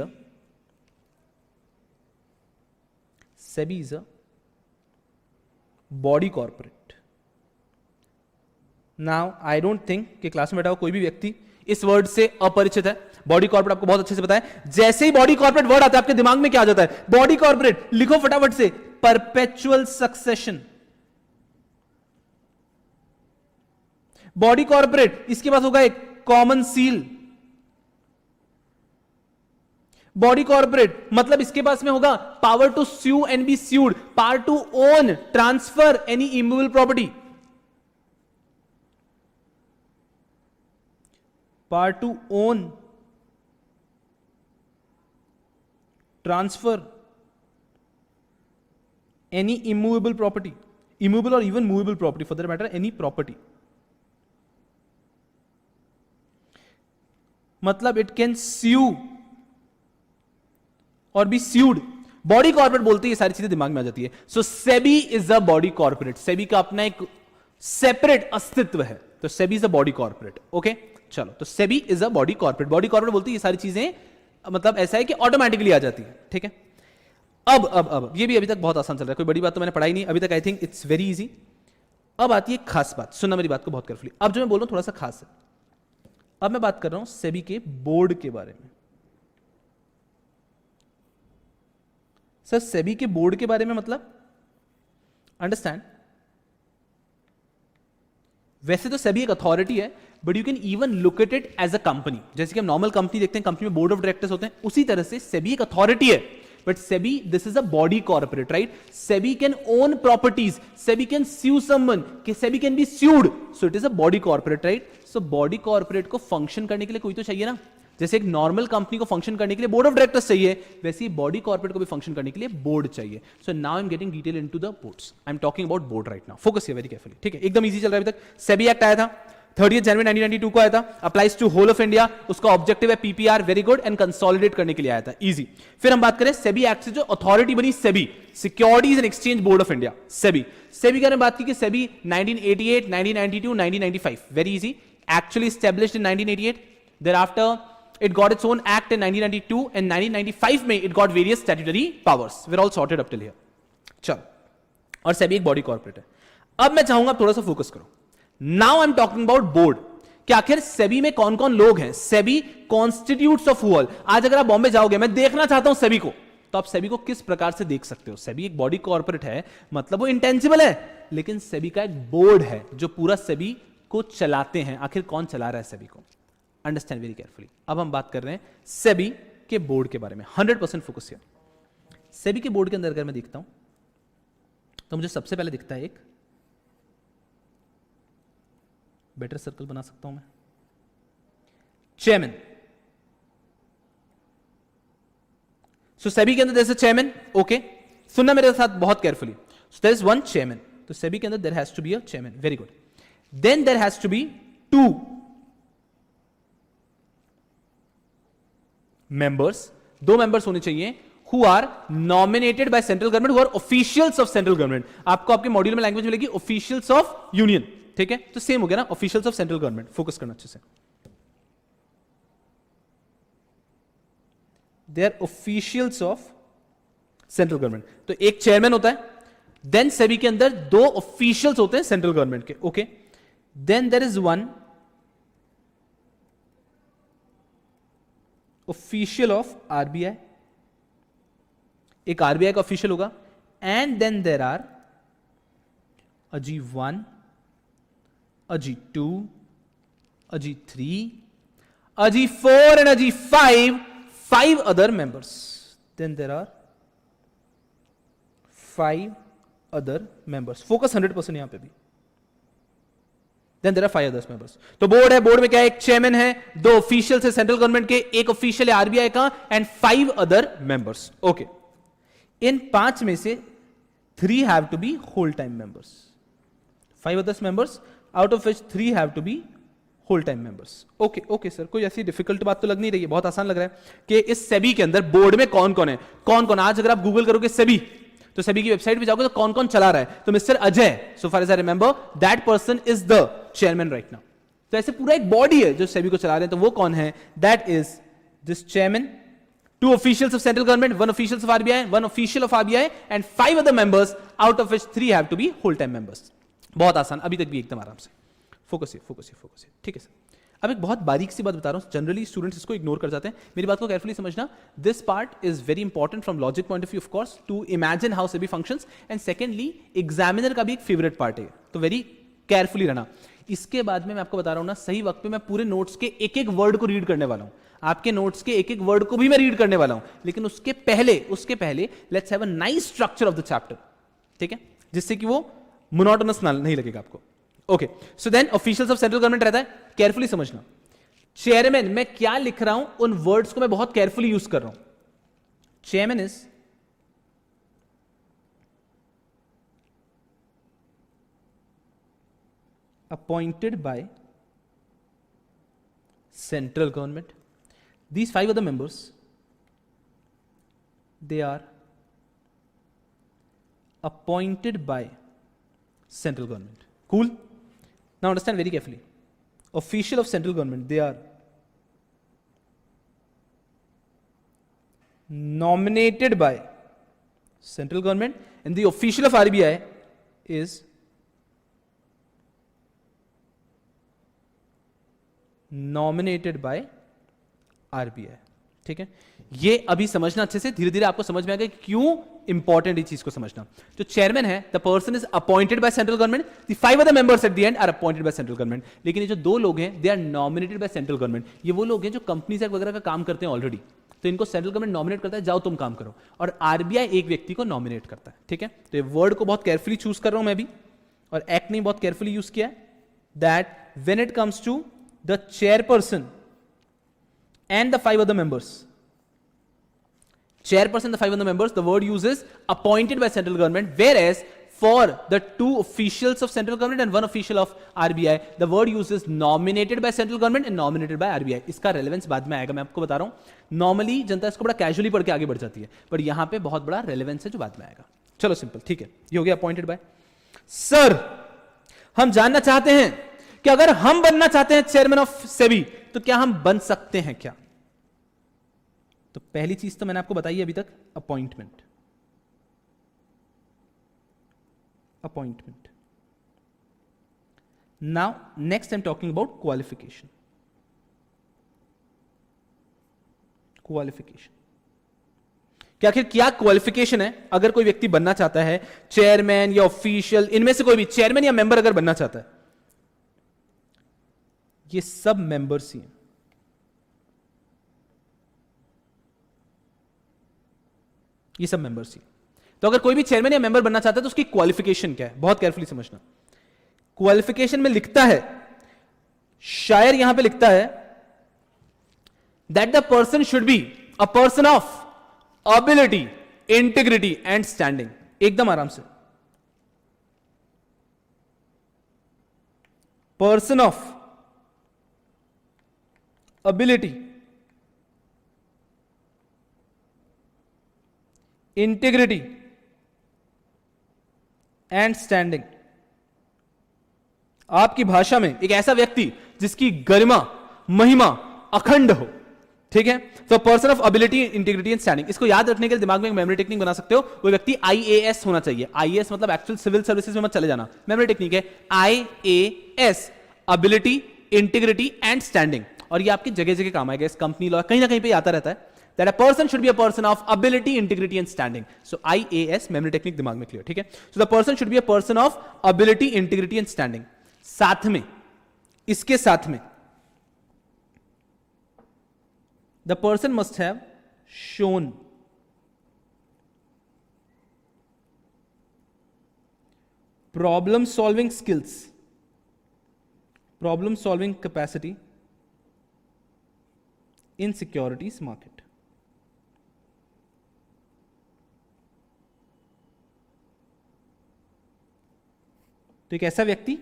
a body corporate. Now I don't think कि क्लास में बैठा हुआ कोई भी व्यक्ति इस वर्ड से अपरिचित है। बॉडी कॉर्पोरेट आपको बहुत अच्छे से पता है। जैसे ही बॉडी कॉर्पोरेट वर्ड आता है आपके दिमाग में क्या आ जाता है? बॉडी कॉर्पोरेट, लिखो फटाफट से, परपेचुअल सक्सेशन। बॉडी कॉर्पोरेट, इसके पास होगा एक कॉमन सील। बॉडी कॉर्पोरेट मतलब इसके पास में होगा power to sue and be sued, power to own, transfer any immovable property, power to own, transfer any immovable property, immovable और even movable property for that matter, any property. मतलब इट कैन स्यू और बी स्यूड। बॉडी कॉर्पोरेट बोलते हैं, ये सारी चीजें दिमाग में आ जाती है। So SEBI is a body corporate, SEBI का अपना एक सेपरेट अस्तित्व है, तो SEBI is a body corporate. Okay, चलो, तो SEBI is a body corporate. Body corporate बोलती है ये सारी चीजें, मतलब ऐसा है कि ऑटोमेटिकली आ जाती है। ठीक है, अब ये भी अभी तक बहुत आसान चल रहा है, कोई बड़ी बात तो मैंने पढ़ाई नहीं अभी तक, आई थिंक इट्स वेरी इजी। अब आती है खास बात, सुनना मेरी बात को बहुत केयरफुली। अब जो मैं बोल रहा हूं थोड़ा सा खास है। अब मैं बात कर रहा हूं सेबी के बोर्ड के बारे में। सर सेबी के बोर्ड के बारे में मतलब अंडरस्टैंड, वैसे तो सेबी एक अथॉरिटी है, but you can even look at it as a company. जैसे कि हम नॉर्मल कंपनी देखते हैं, कंपनी में बोर्ड ऑफ डायरेक्टर्स होते हैं, उसी तरह से सेबी एक अथॉरिटी है, but SEBI this is a body corporate, right? SEBI can own properties, SEBI can sue someone, SEBI can be sued, so it is a body corporate, right? So body corporate को फंक्शन करने के लिए कोई तो चाहिए ना। जैसे एक नॉर्मल कंपनी को फंक्शन करने के लिए बोर्ड ऑफ डायरेक्टर्स चाहिए, वैसे ही बॉडी कॉर्पोरेट को भी फंक्शन करने के लिए बोर्ड चाहिए। So now I am getting detail into the boards, I am talking about board right now, focus here very carefully. ठीक है, एकदम इजी चल रहा है अभी तक। सेबी एक्ट आया था 30 जनवरी 1992 को आया था, applies to whole of India, उसका ऑब्जेक्टिव है PPR, very good, and consolidate करने के लिए आया था, इजी। फिर हम बात करें सेबी एक्ट से जो अथॉरिटी बनी, SEBI securities and exchange board of India, SEBI. SEBI के बारे में बात की कि SEBI 1988, 1992, 1995, very easy, actually established in 1988, thereafter it got its own act in 1992 and 1995 में it got various statutory powers. We're all sorted up till here. चलो, और सेबी एक बॉडी कॉर्पोरेट है। अब मैं चाहूंगा थोड़ा सा फोकस करो। Now I am talking about board, कि आखिर सेबी में कौन कौन लोग हैं। SEBI constitutes of whole. आज अगर आप बॉम्बे जाओगे, मैं देखना चाहता हूं सेबी को, तो आप सेबी को किस प्रकार से देख सकते हो? सेबी एक बॉडी कॉर्पोरेट है, मतलब वो इंटेंजिबल है, लेकिन सेबी का एक बोर्ड है जो पूरा सेबी को चलाते हैं। आखिर कौन चला रहा है सेबी को? Understand very carefully. अब हम बात कर रहे हैं सेबी के बोर्ड के बारे में, 100% फोकस हियर। सेबी के बोर्ड के अंदर अगर मैं देखता हूं तो मुझे सबसे पहले दिखता है एक, बेटर सर्कल बना सकता हूं मैं, चेयरमैन। सो सेबी के अंदर there is a chairman, okay, सुनना मेरे साथ बहुत carefully. So there is one chairman, तो सेबी के अंदर there has to be a chairman, very good. Then there has to be 2 members, 2 members होने चाहिए who are nominated by central government, who are officials of central government। आपको आपके मॉड्यूल में लैंग्वेज मिलेगी officials of union, ठीक है, तो सेम हो गया ना, officials of central government। Focus करना अच्छे से, they are officials of central government। तो एक चेयरमैन होता है, देन सेबी के अंदर 2 ऑफिशियल्स होते हैं सेंट्रल गवर्नमेंट के, okay. Then there is one official of RBI, एक आरबीआई का ऑफिशियल होगा, एंड देन देर आर अजी 1, अजी 2, अजी 3, अजी 4 एंड अजी 5 other members। then there are 5 other members। Focus 100% यहां पे भी। Then there are 5 others members. तो बोर्ड है, बोर्ड में क्या है, एक चेयरमैन है, 2 ऑफिशियल है सेंट्रल गवर्नमेंट के, एक ऑफिशियल है आरबीआई का, एंड 5 अदर मेंबर्स। ओके, इन 5 में से 3 have to be whole time members, 5 others members out of which 3 have to be whole time members. Okay okay sir, कोई ऐसी डिफिकल्ट बात तो लग नहीं रही है, बहुत आसान लग रहा है कि इस सेबी के अंदर बोर्ड में कौन कौन है, कौन कौन। आज अगर आप गूगल करोगे सेबी, तो सेबी की वेबसाइट पे जाओगे तो कौन कौन चला रहा है, तो mister Ajay, so far as I remember, that person is the chairman right now. तो ऐसे पूरा एक बॉडी है जो सेबी को चला रहे हैं, तो वो कौन है, that is this chairman, 2 officials of central government, 1 official of RBI, 1 official of RBI, and 5 other members, out of which 3 have to be whole-time members. बहुत आसान, अभी तक भी एकदम आराम से। फोकस है, ठीक है सर। अब एक बहुत बारीक सी बात बता रहा हूं, जनरली स्टूडेंट्स इसको इग्नोर कर जाते हैं, मेरी बात को केयरफुली समझना। This part is very important from logic point of view, of course, to imagine how SEBI functions, and secondly examiner का भी एक फेवरेट पार्ट है, तो वेरी केयरफुली रहना। इसके बाद में मैं आपको बता रहा हूं ना, सही वक्त पे मैं पूरे नोट्स के एक एक वर्ड को रीड करने वाला हूं, आपके नोट्स के एक एक वर्ड को भी मैं रीड करने वाला हूं, लेकिन उसके पहले let's have a nice structure of the chapter, ठीक है, जिससे कि वो मोनोटोनस नहीं लगेगा आपको। Okay, so then officials of central government रहता है, केयरफुली समझना। चेयरमैन, मैं क्या लिख रहा हूं, उन वर्ड्स को मैं बहुत केयरफुली यूज कर रहा हूं। Chairman is appointed by central government. These 5 other members, they are appointed by central government. Cool? Now understand very carefully. Official of central government, they are nominated by central government, and the official of RBI is nominated by RBI, ठीक है। ये अभी समझना अच्छे से, धीरे धीरे आपको समझ में आएगा कि क्यों इंपॉर्टेंट ये चीज को समझना। जो चेयरमैन है, the person is appointed by central government, the 5 other members at the end are appointed by central government. लेकिन ये जो 2 लोग हैं, they are nominated by central government. ये वो लोग हैं जो कंपनी से वगैरह का काम करते हैं ऑलरेडी, तो इनको सेंट्रल गवर्नमेंट नॉमिनेट करता है, जाओ तुम काम करो, और आरबीआई एक व्यक्ति को नॉमिनेट करता है, ठीक है। तो ये वर्ड को बहुत केयरफुली चूज कर रहा हूं मैं भी, और एक्ट ने बहुत केयरफुली यूज किया है, that when it comes to the chairperson and the 5 other members, chairperson, the 5 other members, the word uses appointed by central government, whereas for the 2 officials of central government and 1 official of RBI, the word uses nominated by central government and nominated by RBI. इसका रेलेवेंस बाद में आएगा, मैं आपको बता रहा हूं। नॉर्मली जनता इसको बड़ा कैजुअली पढ़ के आगे बढ़ जाती है, पर यहां पे बहुत बड़ा रेलेवेंस है जो बाद में आएगा। चलो सिंपल, ठीक है, ये हो गया अपॉइंटेड बाय। सर, हम जानना चाहते हैं कि अगर हम बनना चाहते हैं चेयरमैन ऑफ सेबी, तो क्या हम बन सकते हैं क्या? तो पहली चीज तो मैंने आपको बताई अभी तक, appointment. Now next I am talking about qualification. कि आखिर क्या क्वालिफिकेशन है अगर कोई व्यक्ति बनना चाहता है चेयरमैन या ऑफिशियल, इनमें से कोई भी चेयरमैन या मेंबर अगर बनना चाहता है। ये सब मेंबर्स ही हैं, ये सब मेंबर्स ही। तो अगर कोई भी चेयरमैन या मेंबर बनना चाहता है तो उसकी क्वालिफिकेशन क्या है, बहुत केयरफुली समझना। क्वालिफिकेशन में लिखता है, शायर यहां पे लिखता है, that the person should be a person of ability, integrity and standing. एकदम आराम से, person of ability, integrity and standing. आपकी भाषा में एक ऐसा व्यक्ति जिसकी गरिमा, महिमा अखंड हो, ठीक है। तो person of ability, integrity and standing, इसको याद रखने के लिए दिमाग में एक मेमोरी टेक्निक बना सकते हो। वो व्यक्ति आईएएस होना चाहिए। आईएएस मतलब एक्चुअल सिविल सर्विसेज में मत चले जाना, मेमोरी टेक्निक है IAS, ability, integrity and standing. और ये आपकी जगह जगह काम आएगा, इस कंपनी लॉ कहीं ना कहीं पे आता रहता है। That a person should be a person of ability, integrity and standing. So IAS memory technique दिमाग में क्लियर, ठीक है। So the person should be a person of ability, integrity and standing. साथ में, इसके साथ में, the person must have shown problem solving skills problem solving capacity in securities market. तो एक ऐसा व्यक्ति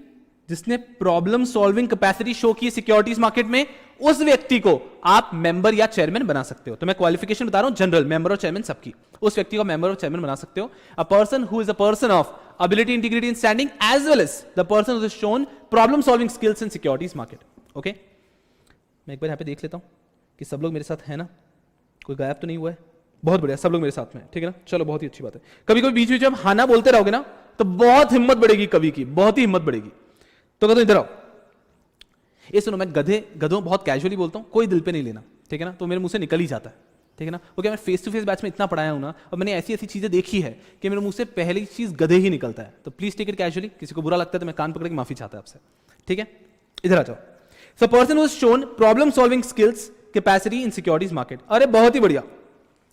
जिसने प्रॉब्लम सॉल्विंग कैपेसिटी शो की सिक्योरिटीज मार्केट में, उस व्यक्ति को आप मेंबर या चेयरमैन बना सकते हो। तो मैं क्वालिफिकेशन बता रहा हूं जनरल, मेंबर और चेयरमैन सबकी, उस व्यक्ति को मेंबर और चेयरमैन बना सकते हो। A person who is a person of ability, integrity and standing as well as the person who has shown problem solving skills in securities market. Okay? मैं एक बार यहाँ पे देख लेता हूँ कि सब लोग मेरे साथ है ना, कोई गायब तो नहीं हुआ है। बहुत बढ़िया, सब लोग मेरे साथ में, ठीक है ना। चलो, बहुत ही अच्छी बात है। कभी कभी बीच बीच जब हाँ ना बोलते रहोगे ना तो बहुत हिम्मत बढ़ेगी, कवि की बहुत ही हिम्मत बढ़ेगी। तो गधों इधर आओ। ये सुनो, मैं गधों बहुत कैजुअली बोलता हूँ, कोई दिल पे नहीं लेना, ठीक है ना। तो मेरे मुंह से निकल ही जाता है, ठीक है ना। वो क्या, मैं फेस टू फेस बैच में इतना पढ़ाया हूं ना, और मैंने ऐसी ऐसी चीजें देखी है कि मेरे मुंह से पहली चीज गधे ही निकलता है। तो प्लीज टेक इट कैजुअली, किसी को बुरा लगता है तो मैं कान पकड़ के माफी चाहता हूं आपसे, ठीक है। इधर आ जाओ। So person who has shown problem solving skills capacity in securities market. अरे बहुत ही बढ़िया,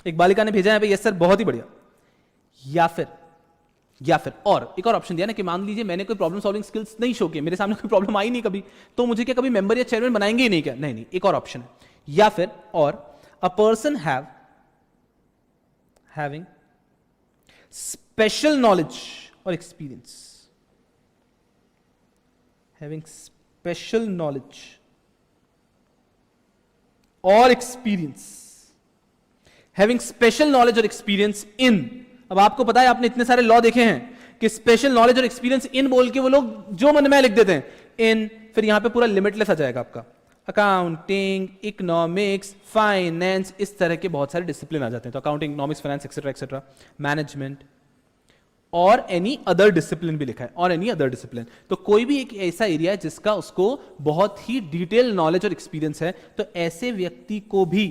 एक बालिका ने भेजा है यस सर, बहुत ही बढ़िया। या फिर और एक और ऑप्शन दिया ना कि मान लीजिए मैंने कोई प्रॉब्लम सॉल्विंग स्किल्स नहीं शो किए, मेरे सामने कोई प्रॉब्लम आई नहीं कभी, तो मुझे क्या कभी मेंबर या चेयरमैन बनाएंगे ही नहीं क्या? नहीं, एक और ऑप्शन है, या फिर और a person having special knowledge or experience, having special knowledge or experience, having special knowledge or experience in, अब आपको पता है, आपने इतने सारे लॉ देखे हैं कि स्पेशल नॉलेज और एक्सपीरियंस इन बोल के वो लोग जो मन में लिख देते हैं, इन, फिर यहां पे पूरा लिमिटलेस आ जाएगा आपका, अकाउंटिंग, इकोनॉमिक्स, फाइनेंस, इस तरह के बहुत सारे डिसिप्लिन आ जाते हैं। तो accounting, economics, finance etcetera etcetera, management और एनी अदर डिसिप्लिन भी लिखा है, और एनी अदर डिसिप्लिन। तो कोई भी एक ऐसा एरिया है जिसका उसको बहुत ही डिटेल नॉलेज और एक्सपीरियंस है, तो ऐसे व्यक्ति को भी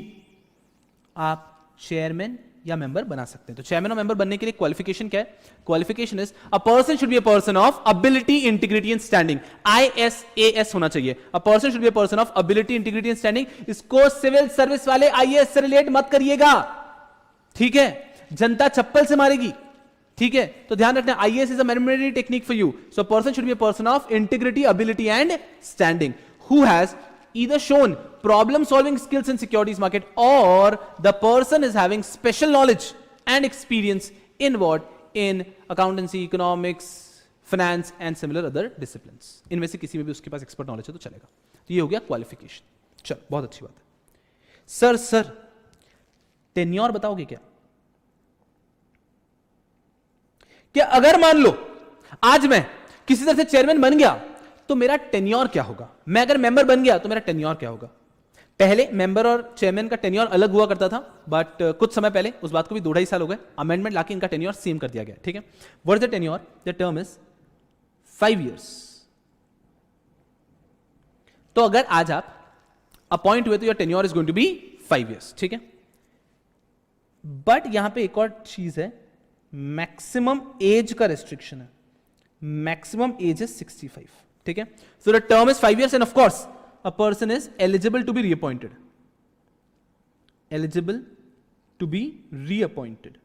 आप चेयरमैन या मेंबर बना सकते हैं। तो चेयरमैन और मेंबर बनने के लिए क्वालिफिकेशन क्या है? Qualification is a person should be a person of ability, integrity and standing, ISAS होना चाहिए। A person should be a person of ability, integrity and standing. इसको सिविल सर्विस वाले IAS से रिलेट मत करिएगा, ठीक है, जनता चप्पल से मारेगी, ठीक है। तो ध्यान रखना, IAS is a memory technique for you. So person should be a person of integrity, ability and standing, who has either shown problem solving skills in securities market, or the person is having special knowledge and experience in what, in accountancy, economics, finance and similar other disciplines. इनमें से किसी में भी उसके पास एक्सपर्ट नॉलेज है तो चलेगा। तो ये हो गया क्वालिफिकेशन। चल, बहुत अच्छी बात है। सर टेन्योर बताओगे क्या? क्या अगर मान लो आज मैं किसी तरह से चेयरमैन बन गया तो मेरा टेन्योर क्या होगा? मैं अगर मेंबर बन गया तो मेरा टेन्योर क्या होगा? पहले मेंबर और चेयरमैन का टेन्योर अलग हुआ करता था, बट कुछ समय पहले, उस बात को भी 2-2.5 साल हो गए, अमेंडमेंट लाके इनका टेन्योर सेम कर दिया गया, ठीक है। What is the tenure? The term is 5 years। तो अगर आज आप अपॉइंट हुए तो your tenure is going to be 5 years, ठीक है। बट यहां पे एक और चीज है, मैक्सिमम एज का रेस्ट्रिक्शन है। मैक्सिमम एज इज 65, ठीक है। So the term is 5 years and of course a person is eligible to be reappointed, eligible to be reappointed.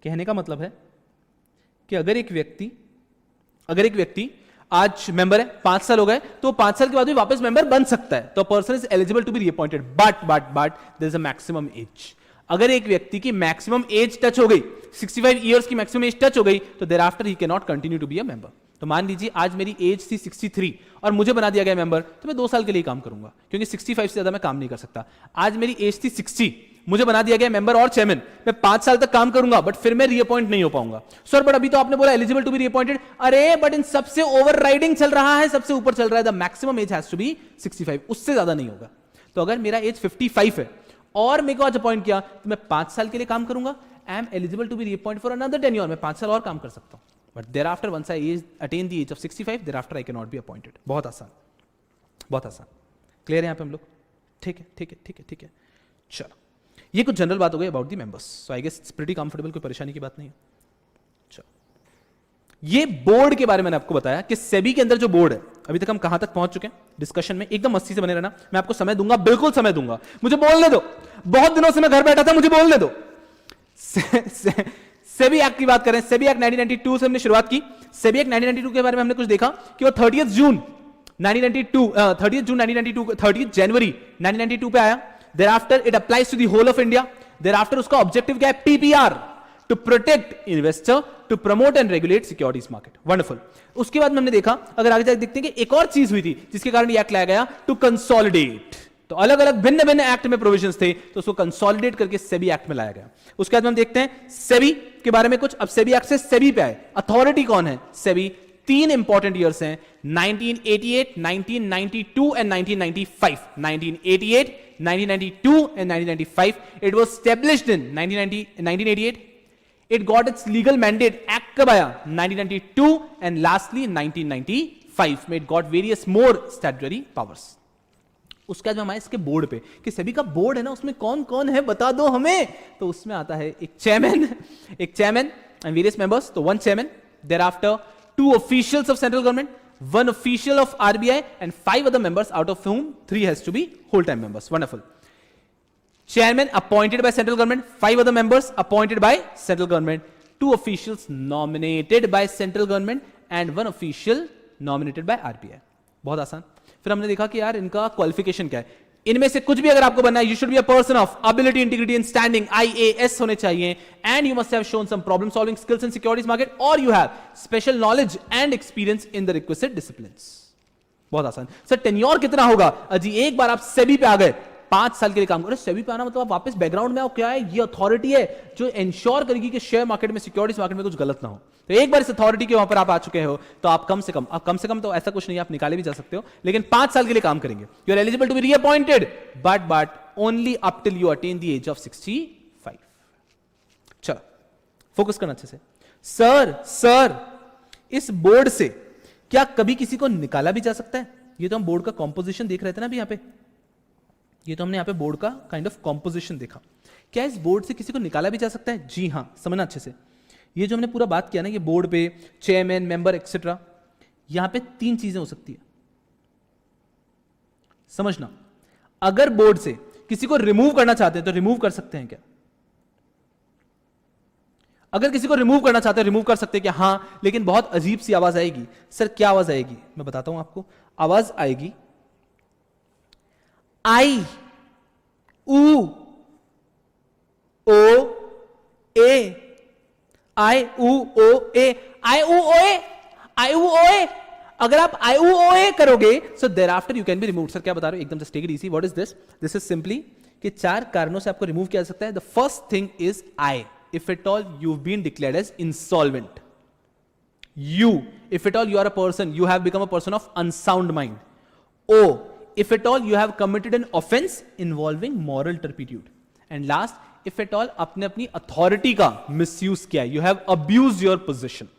कहने का मतलब है कि अगर एक व्यक्ति आज मेंबर है, 5 साल हो गए, तो 5 साल के बाद भी वापस मेंबर बन सकता है। तो person is eligible to be reappointed, but there is a maximum age. अगर एक व्यक्ति की मैक्सिमम एज टच हो गई, 65 years की मैक्सिमम एज टच हो गई, तो thereafter he can not continue to be a member. तो मान लीजिए आज मेरी एज थी 63 और मुझे बना दिया गया मेंबर, तो मैं 2 साल के लिए काम करूंगा, क्योंकि 65 से ज्यादा मैं काम नहीं कर सकता। आज मेरी एज थी 60, मुझे बना दिया गया मेंबर और चेयरमैन, मैं 5 साल तक काम करूंगा, बट फिर मैं रीअपॉइंट नहीं हो पाऊंगा। सर बट अभी तो आपने बोला एलिजिबल टू बी रीअपॉइंटेड। अरे बट इन सबसे ओवरराइडिंग चल रहा है, सबसे ऊपर चल रहा है the maximum age has to be 65, उससे ज्यादा नहीं होगा। तो अगर मेरा एज 55 है और मेरे को आज अपॉइंट किया, तो मैं 5 साल के लिए काम करूंगा, I am eligible to be reappoint for another tenure, मैं 5 साल और काम कर सकता हूं। But thereafter once I attain the age of 65, thereafter I can not be appointed. बहुत आसान, बहुत आसान। क्लियर है यहां पे हम लोग? ठीक है। चलो, ये कुछ जनरल बात हो गई about the members. So I guess it's pretty comfortable, कोई परेशानी की बात नहीं है। चलो, ये बोर्ड के बारे में मैंने आपको बताया कि सेबी के अंदर जो बोर्ड है, अभी तक हम कहां तक पहुंच चुके हैं डिस्कशन में। एकदम मस्ती से बने रहना, मैं आपको समय दूंगा, बिल्कुल समय दूंगा, मुझे बोलने दो। बहुत दिनों से मैं घर बैठा था, मुझे बोलने दो। सेबी एक्ट की बात करें, सेबी एक्ट 1992 से हमने शुरुआत की। सेबी एक्ट 1992 के बारे में हमने कुछ देखा कि वो 30 जून 1992 30 जून 1992 30 जनवरी 1992 पे आया. Thereafter it applies to the whole of India. Thereafter उसका ऑब्जेक्टिव क्या है? PPR, to protect investor, to promote and regulate securities market. Wonderful. उसके बाद में हमने देखा, अगर आगे जाके देखते हैं कि एक और चीज हुई थी जिसके कारण ये एक्ट लाया गया, to consolidate. तो अलग अलग भिन्न भिन्न एक्ट में प्रोविजंस थे, तो उसको कंसोलिडेट करके सेबी एक्ट में लाया गया. उसके बाद हम देखते हैं सेबी के बारे में कुछ. अब सेबी एक्ट से सेबी पे आए. अथॉरिटी कौन है? सेबी. 3 इंपॉर्टेंट ईयर्स हैं, 1988, 1992 and 1995. 1988, 1992 and 1995. It was established in 1988. It got its legal mandate. Act कब आया? 1992 and lastly 1995 में it got various more statutory powers. उसके बाद हम आए इसके बोर्ड पे कि सेबी का बोर्ड है ना, उसमें कौन कौन है बता दो हमें. तो उसमें आता है एक चेयरमैन एंड वेरियस मेंबर्स. तो 1 chairman, thereafter 2 officials of central government, 1 official of RBI and 5 other members, out of whom 3 has to be whole time members. Wonderful. Chairman appointed by central government, 5 other members appointed by central government, 2 officials nominated by central government and 1 official nominated by RBI. बहुत आसान. फिर हमने देखा कि यार इनका क्वालिफिकेशन क्या है. इनमें से कुछ भी अगर आपको बनना है, you should be a person of ability, integrity and standing, IAS होने चाहिए, and you must have shown some problem solving skills in securities market, और you have special knowledge and experience in the requested disciplines. बहुत आसान. सर टेन्योर कितना होगा? अजी एक बार आप सेबी पे आ गए, 5 साल के लिए काम करो. सेबी पे आना मतलब आप वापस बैकग्राउंड में आओ. क्या है? ये अथॉरिटी है जो इंश्योर करेगी कि शेयर मार्केट में, सिक्योरिटीज मार्केट में कुछ गलत ना हो. तो एक बार इस अथॉरिटी के वहां पर आप आ चुके हो, तो आप कम से कम तो ऐसा कुछ नहीं, आप निकाले भी जा सकते हो, लेकिन 5 साल के लिए काम करेंगे. You are eligible to be reappointed, but only up till you attain the age of 65. चलो फोकस करना अच्छे से. सर इस बोर्ड से क्या कभी किसी को निकाला भी जा सकता है? ये तो हम बोर्ड का कॉम्पोजिशन देख रहे थे ना अभी. यहां पे ये तो हमने यहां पे बोर्ड का काइंड ऑफ कॉम्पोजिशन देखा. क्या इस बोर्ड से किसी को निकाला भी जा सकता है? जी हां. समझना अच्छे से. ये जो हमने पूरा बात किया ना, ये बोर्ड पे चेयरमैन, मेंबर एक्सेट्रा, यहां पे 3 चीजें हो सकती है. समझना. अगर बोर्ड से किसी को रिमूव करना चाहते हैं तो रिमूव कर सकते हैं क्या? अगर किसी को रिमूव करना चाहते हैं रिमूव कर सकते हैं क्या? हां, लेकिन बहुत अजीब सी आवाज आएगी. सर क्या आवाज आएगी? मैं बताता हूं आपको. आवाज आएगी आई ऊ ओ ए, आई ऊ ओ ए, आई ऊ ओ ए, आई ऊ ओ ए. अगर आप आई ऊ ओ ए करोगे, so thereafter you can be remove. Sir क्या बता रहे हो? एकदम से take it easy. What is this? This is simply कि 4 कारणों से आपको रिमूव किया जा सकता है. The first thing is I, if at all you been declared as insolvent. You, if at all you are a person, you have become a person of unsound mind. Or, if at all you have committed an offense involving moral turpitude. And last, if at all आपने अपनी अथॉरिटी का मिसयूज किया, you have abused your position.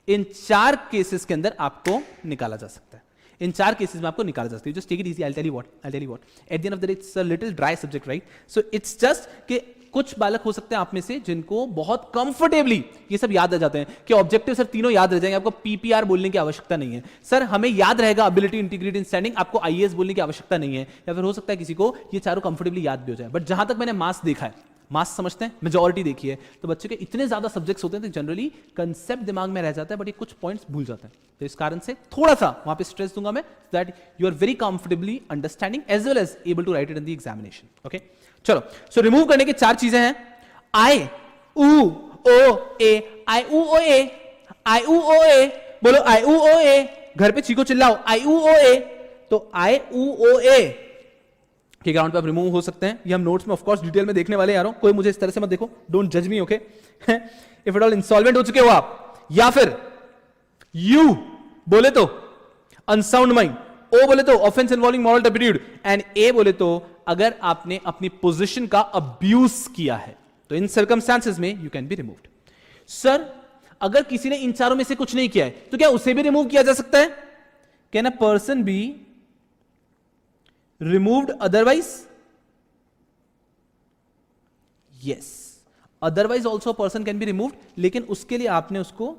In 4 cases के अंदर आपको निकाला जा सकता है. इन 4 केसेस में आपको निकाला जा सकता है. Just take it easy. I'll tell you what. At the end of the day, it's a little dry subject, right? So it's just कि कुछ बालक हो सकते हैं आप में से जिनको बहुत कंफर्टेबली ये सब याद रह जाते हैं कि ऑब्जेक्टिव सर तीनों याद रह जाएंगे, आपको पीपीआर बोलने की आवश्यकता नहीं है. सर हमें याद रहेगा एबिलिटी, इंटीग्रिटी, स्टैंडिंग, आपको आईएएस बोलने की आवश्यकता नहीं है. या फिर हो सकता है किसी को ये चारों कंफर्टेबली याद भी हो जाए. बट जहां तक मैंने मास देखा है, मास समझते हैं, मेजॉरिटी देखी है, तो बच्चे के इतने ज्यादा सब्जेक्ट्स होते हैं तो जनरली कंसेप्ट दिमाग में रह जाता है, बट ये कुछ पॉइंट्स भूल जाते हैं. तो इस कारण से थोड़ा सा वहां पे स्ट्रेस दूंगा मैं, that you are very comfortably understanding as well as able to write it in the examination. Okay, चलो. सो रिमूव करने की 4 चीजें हैं. आई ऊ ओ ए, आई ऊ ओ ए, आई ऊ ओ ए. बोलो आई ऊ ओ ए. घर पे चीखो चिल्लाओ आई ऊ ओ ए. तो आई ऊ ओ ए के ग्राउंड पे आप रिमूव हो सकते हैं. ये हम नोट्स में ऑफ कोर्स डिटेल में देखने वाले यारों, कोई मुझे इस तरह से मत देखो, डोंट जज me. Okay, if at all insolvent हो चुके हो आप, या फिर यू बोले तो अनसाउंड माइंड, ओ बोले तो offence involving moral turpitude, and ए बोले तो अगर आपने अपनी पोजीशन का अब्यूज किया है, तो इन सर्कमस्टांसेस में you can be removed. Sir अगर किसी ने इन चारों में से कुछ नहीं किया है तो क्या उसे भी रिमूव किया जा सकता है? Can a person be removed otherwise? Yes, otherwise also person can be removed, लेकिन उसके लिए आपने उसको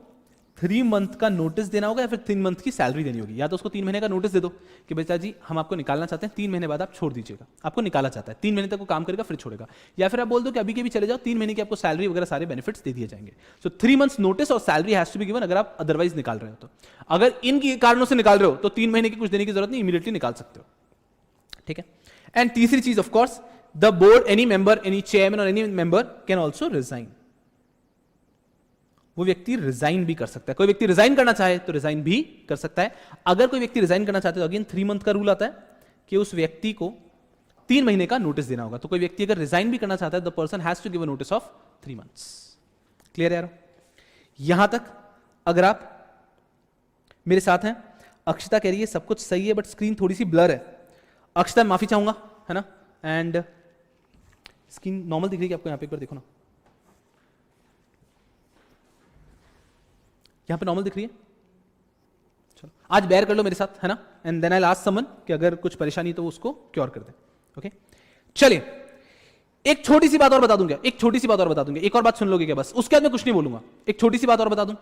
3 मंथ का नोटिस देना होगा या फिर 3 मंथ की सैलरी देनी होगी। या तो उसको 3 महीने का नोटिस दे दो कि बेटा जी हम आपको निकालना चाहते हैं, 3 महीने बाद आप छोड़ दीजिएगा, आपको निकाला चाहता है, 3 महीने तक वो काम करेगा फिर छोड़ेगा। या फिर आप बोल दो कि अभी के भी चले जाओ, 3 महीने की आपको सैलरी वगैरह सारे बेनिफिट्स दे दिए जाएंगे। सो 3 मंथ्स नोटिस और salary has to be given अगर आप अदरवाइज निकाल रहे हो तो। अगर इन कारणों से निकाल रहे हो तो 3 महीने की कुछ देने की जरूरत नहीं, इमीडिएटली निकाल सकते हो। ठीक है। एंड तीसरी चीज of course, the board, any member, any chairman और any member can also resign. वो व्यक्ति रिजाइन भी कर सकता है। कोई व्यक्ति रिजाइन करना चाहे तो रिजाइन भी कर सकता है। अगर कोई व्यक्ति रिजाइन करना चाहता है तो अगेन 3 मंथ का रूल आता है कि उस व्यक्ति को 3 महीने का नोटिस देना होगा। तो कोई व्यक्ति अगर रिजाइन भी करना चाहता है, the person has to give a notice of 3 months. Clear यार? यहां तक अगर आप मेरे साथ हैं। अक्षता कह रही है सब कुछ सही है बट स्क्रीन थोड़ी सी ब्लर है। अक्षता माफी चाहूंगा, है ना? एंड स्क्रीन नॉर्मल दिख रही है आपको? यहां पे एक बार देखो ना, यहां पे नॉर्मल दिख रही है? चलो आज बेयर कर लो मेरे साथ, है ना? एंड देन आई लास्ट समन कि अगर कुछ परेशानी तो उसको क्योर कर दे। ओके चलिए, एक छोटी सी बात और बता दूंगा, एक छोटी सी बात और बता दूंगा। एक और बात सुन लोगे क्या? बस उसके बाद मैं कुछ नहीं बोलूंगा। एक छोटी सी बात और बता दूं।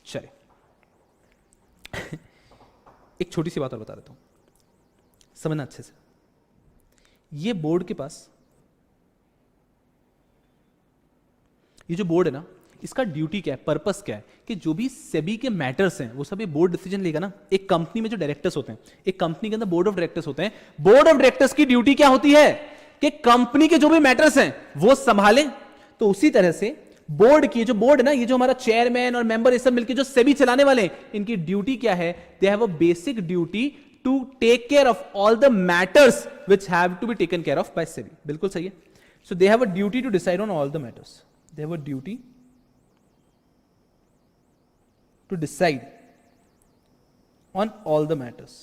चलिए एक छोटी सी बात और बता देता हूं, समझना अच्छे से। ये बोर्ड के पास, ये जो बोर्ड है ना, इसका ड्यूटी क्या है, पर्पस क्या है कि जो भी सेबी के मैटर्स हैं वो सभी बोर्ड डिसीजन लेगा ना। एक कंपनी में जो डायरेक्टर्स होते हैं, एक कंपनी के अंदर बोर्ड ऑफ डायरेक्टर्स होते हैं। बोर्ड ऑफ डायरेक्टर्स की ड्यूटी क्या होती है कि कंपनी के जो भी मैटर्स हैं वो संभालें। तो उसी तरह से बोर्ड की, जो बोर्ड है ना, ये जो हमारा चेयरमैन और मेंबर ये सब मिलकर जो सेबी चलाने वाले हैं, इनकी ड्यूटी क्या है? They have a basic duty to take care of all the matters which have to be taken care of by SEBI. बिल्कुल सही है। So they have a duty to decide on all the matters. They have a duty to decide on all the matters.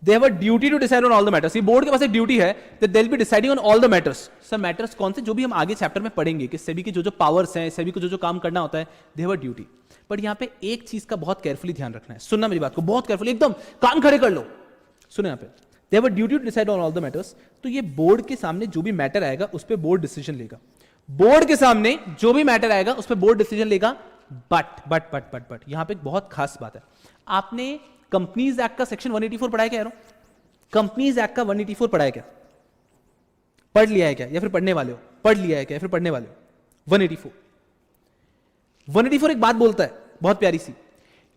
They have a duty to decide on all the matters. ये बोर्ड के पास एक ड्यूटी है that they'll be deciding on all the matters. सब मैटर्स कौन से? जो भी हम आगे चैप्टर में पढ़ेंगे कि सेबी के जो जो पावर्स हैं, सेबी को जो जो काम करना होता है, they have a duty. But यहां पे एक चीज का बहुत केयरफुली ध्यान रखना है। सुनना मेरी बात को बहुत केयरफुली, एकदम कान खड़े कर लो। सुनो यहां पे, They have a duty to decide on all the matters. तो ये बोर्ड के सामने जो भी मैटर आएगा उस पर बोर्ड डिसीजन लेगा। बोर्ड के सामने जो भी मैटर आएगा उस पर बोर्ड डिसीजन लेगा। बट यहां पे एक बहुत खास बात है। आपने कंपनीज एक्ट का सेक्शन 184 पढ़ा है क्या यारो? कंपनीज एक्ट का 184 पढ़ा है क्या? पढ़ लिया है क्या या फिर पढ़ने वाले हो? पढ़ लिया है क्या या फिर पढ़ने वाले हो? 184 एक बात बोलता है बहुत प्यारी सी,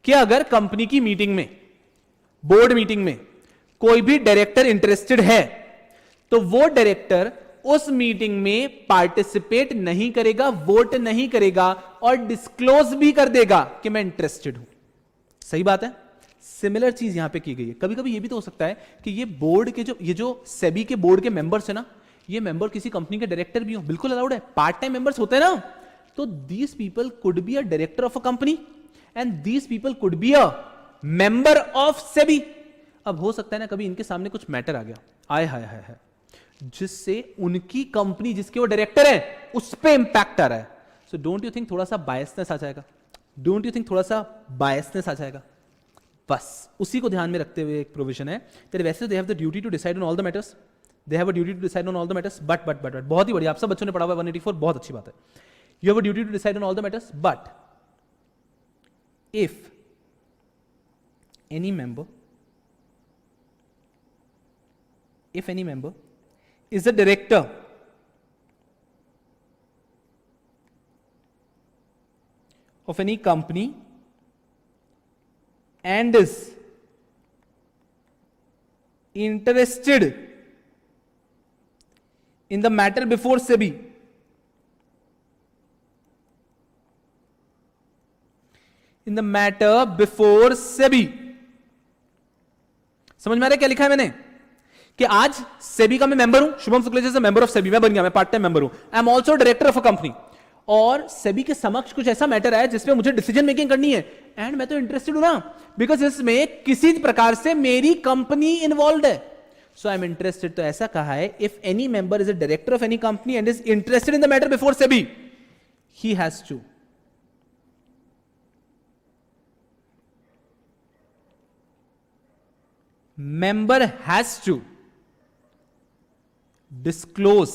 कि अगर कंपनी की मीटिंग में, बोर्ड मीटिंग में कोई भी डायरेक्टर इंटरेस्टेड है तो वो डायरेक्टर उस मीटिंग में पार्टिसिपेट नहीं करेगा, वोट नहीं करेगा और डिस्क्लोज भी कर देगा कि मैं इंटरेस्टेड हूं। सही बात है। सिमिलर चीज यहां पे की गई है। कभी कभी ये भी तो हो सकता है कि ये बोर्ड के जो सेबी के बोर्ड के मेंबर्स है ना, ये मेंबर किसी कंपनी के डायरेक्टर भी हो, बिल्कुल अलाउड है। पार्ट टाइम मेंबर्स होते हैं ना, तो these people could be a director of a company and these people could be a member of SEBI. अब हो सकता है ना कभी इनके सामने कुछ मैटर आ गया, आय हाय हाय हाय, जिससे उनकी कंपनी जिसके वो डायरेक्टर है उस पे इंपैक्ट आ रहा है। सो डोंट यू थिंक थोड़ा सा बायसनेस आ जाएगा? डोंट यू थिंक थोड़ा सा बायसनेस आ जाएगा? बस उसी को ध्यान में रखते हुए एक प्रोविजन है तेरे। वैसे they have the duty to decide on all the matters, they have a duty to decide on all the matters, but बहुत ही बढ़िया, आप सब बच्चों ने पढ़ा हुआ 184, बहुत अच्छी बात है। You have a duty to decide on all the matters, but if any member is a director of any company and is interested in the matter before SEBI, समझ में आ रहा है क्या लिखा है मैंने? कि आज सेबी का मैं मेंबर हूं, शुभम शुक्ला जैसे मेंबर ऑफ सेबी मैं बन गया, मैं पार्ट टाइम मेंबर हूं, आई am also director of a company, और सेबी के समक्ष कुछ ऐसा मैटर है जिसपे मुझे डिसीजन मेकिंग करनी है, एंड मैं तो इंटरेस्टेड हूं ना, बिकॉज इसमें किसी प्रकार से मेरी कंपनी इन्वॉल्व है, सो आई एम इंटरेस्टेड। तो ऐसा कहा है, if any member is a director of any company and is interested in the matter before SEBI, he has to member has to disclose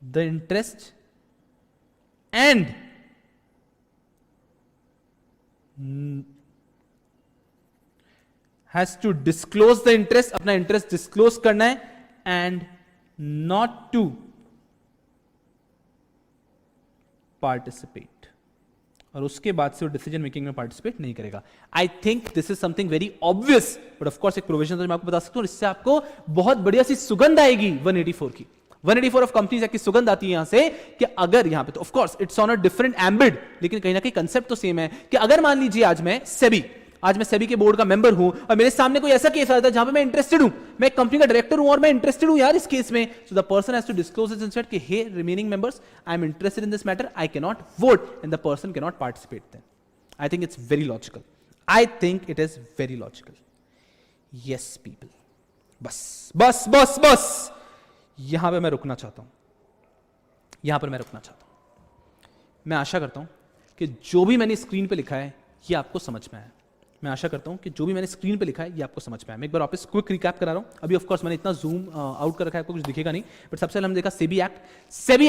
the interest and has to disclose the interest, अपना इंटरेस्ट डिस्क्लोज करना है, एंड नॉट टू पार्टिसिपेट, और उसके बाद से वो डिसीजन मेकिंग में पार्टिसिपेट नहीं करेगा. I think this is something very obvious, but of course एक प्रोविजन तो मैं आपको बता सकता हूं, इससे आपको बहुत बढ़िया सी सुगंध आएगी 184 की. 184 ऑफ कंपनीज एक्ट की सुगंध आती है यहां से कि अगर यहां पे, तो of course it's on a different ambit, लेकिन कहीं ना कहीं कंसेप्ट तो सेम है कि अगर मान लीजिए आज मैं सेबी के बोर्ड का मेंबर हूं और मेरे सामने कोई ऐसा केस आता है जहां पे मैं इंटरेस्टेड हूं, मैं एक कंपनी का डायरेक्टर हूं और मैं इंटरेस्टेड हूं यार इस केस में, so the person has to disclose his interest कि he remaining members, I am interested in this matter, I can not vote and the person can not participate then. I think it's very logical. I think it is very logical. Yes people, बस बस बस बस यहां पे मैं रुकना चाहता हूं, यहां पर मैं रुकना चाहता हूं. मैं आशा करता हूं कि जो भी मैंने स्क्रीन पे लिखा है ये आपको समझ में आया. मैं आशा करता हूं कि जो भी मैंने स्क्रीन पे लिखा है ये आपको समझ में आया. मैं एक बार वापस क्विक रिकैप करा रहा हूं. अभी ऑफ कोर्स मैंने इतना जूम आउट कर रखा है आपको कुछ दिखेगा नहीं, बट सबसे पहले हमने देखा सेबी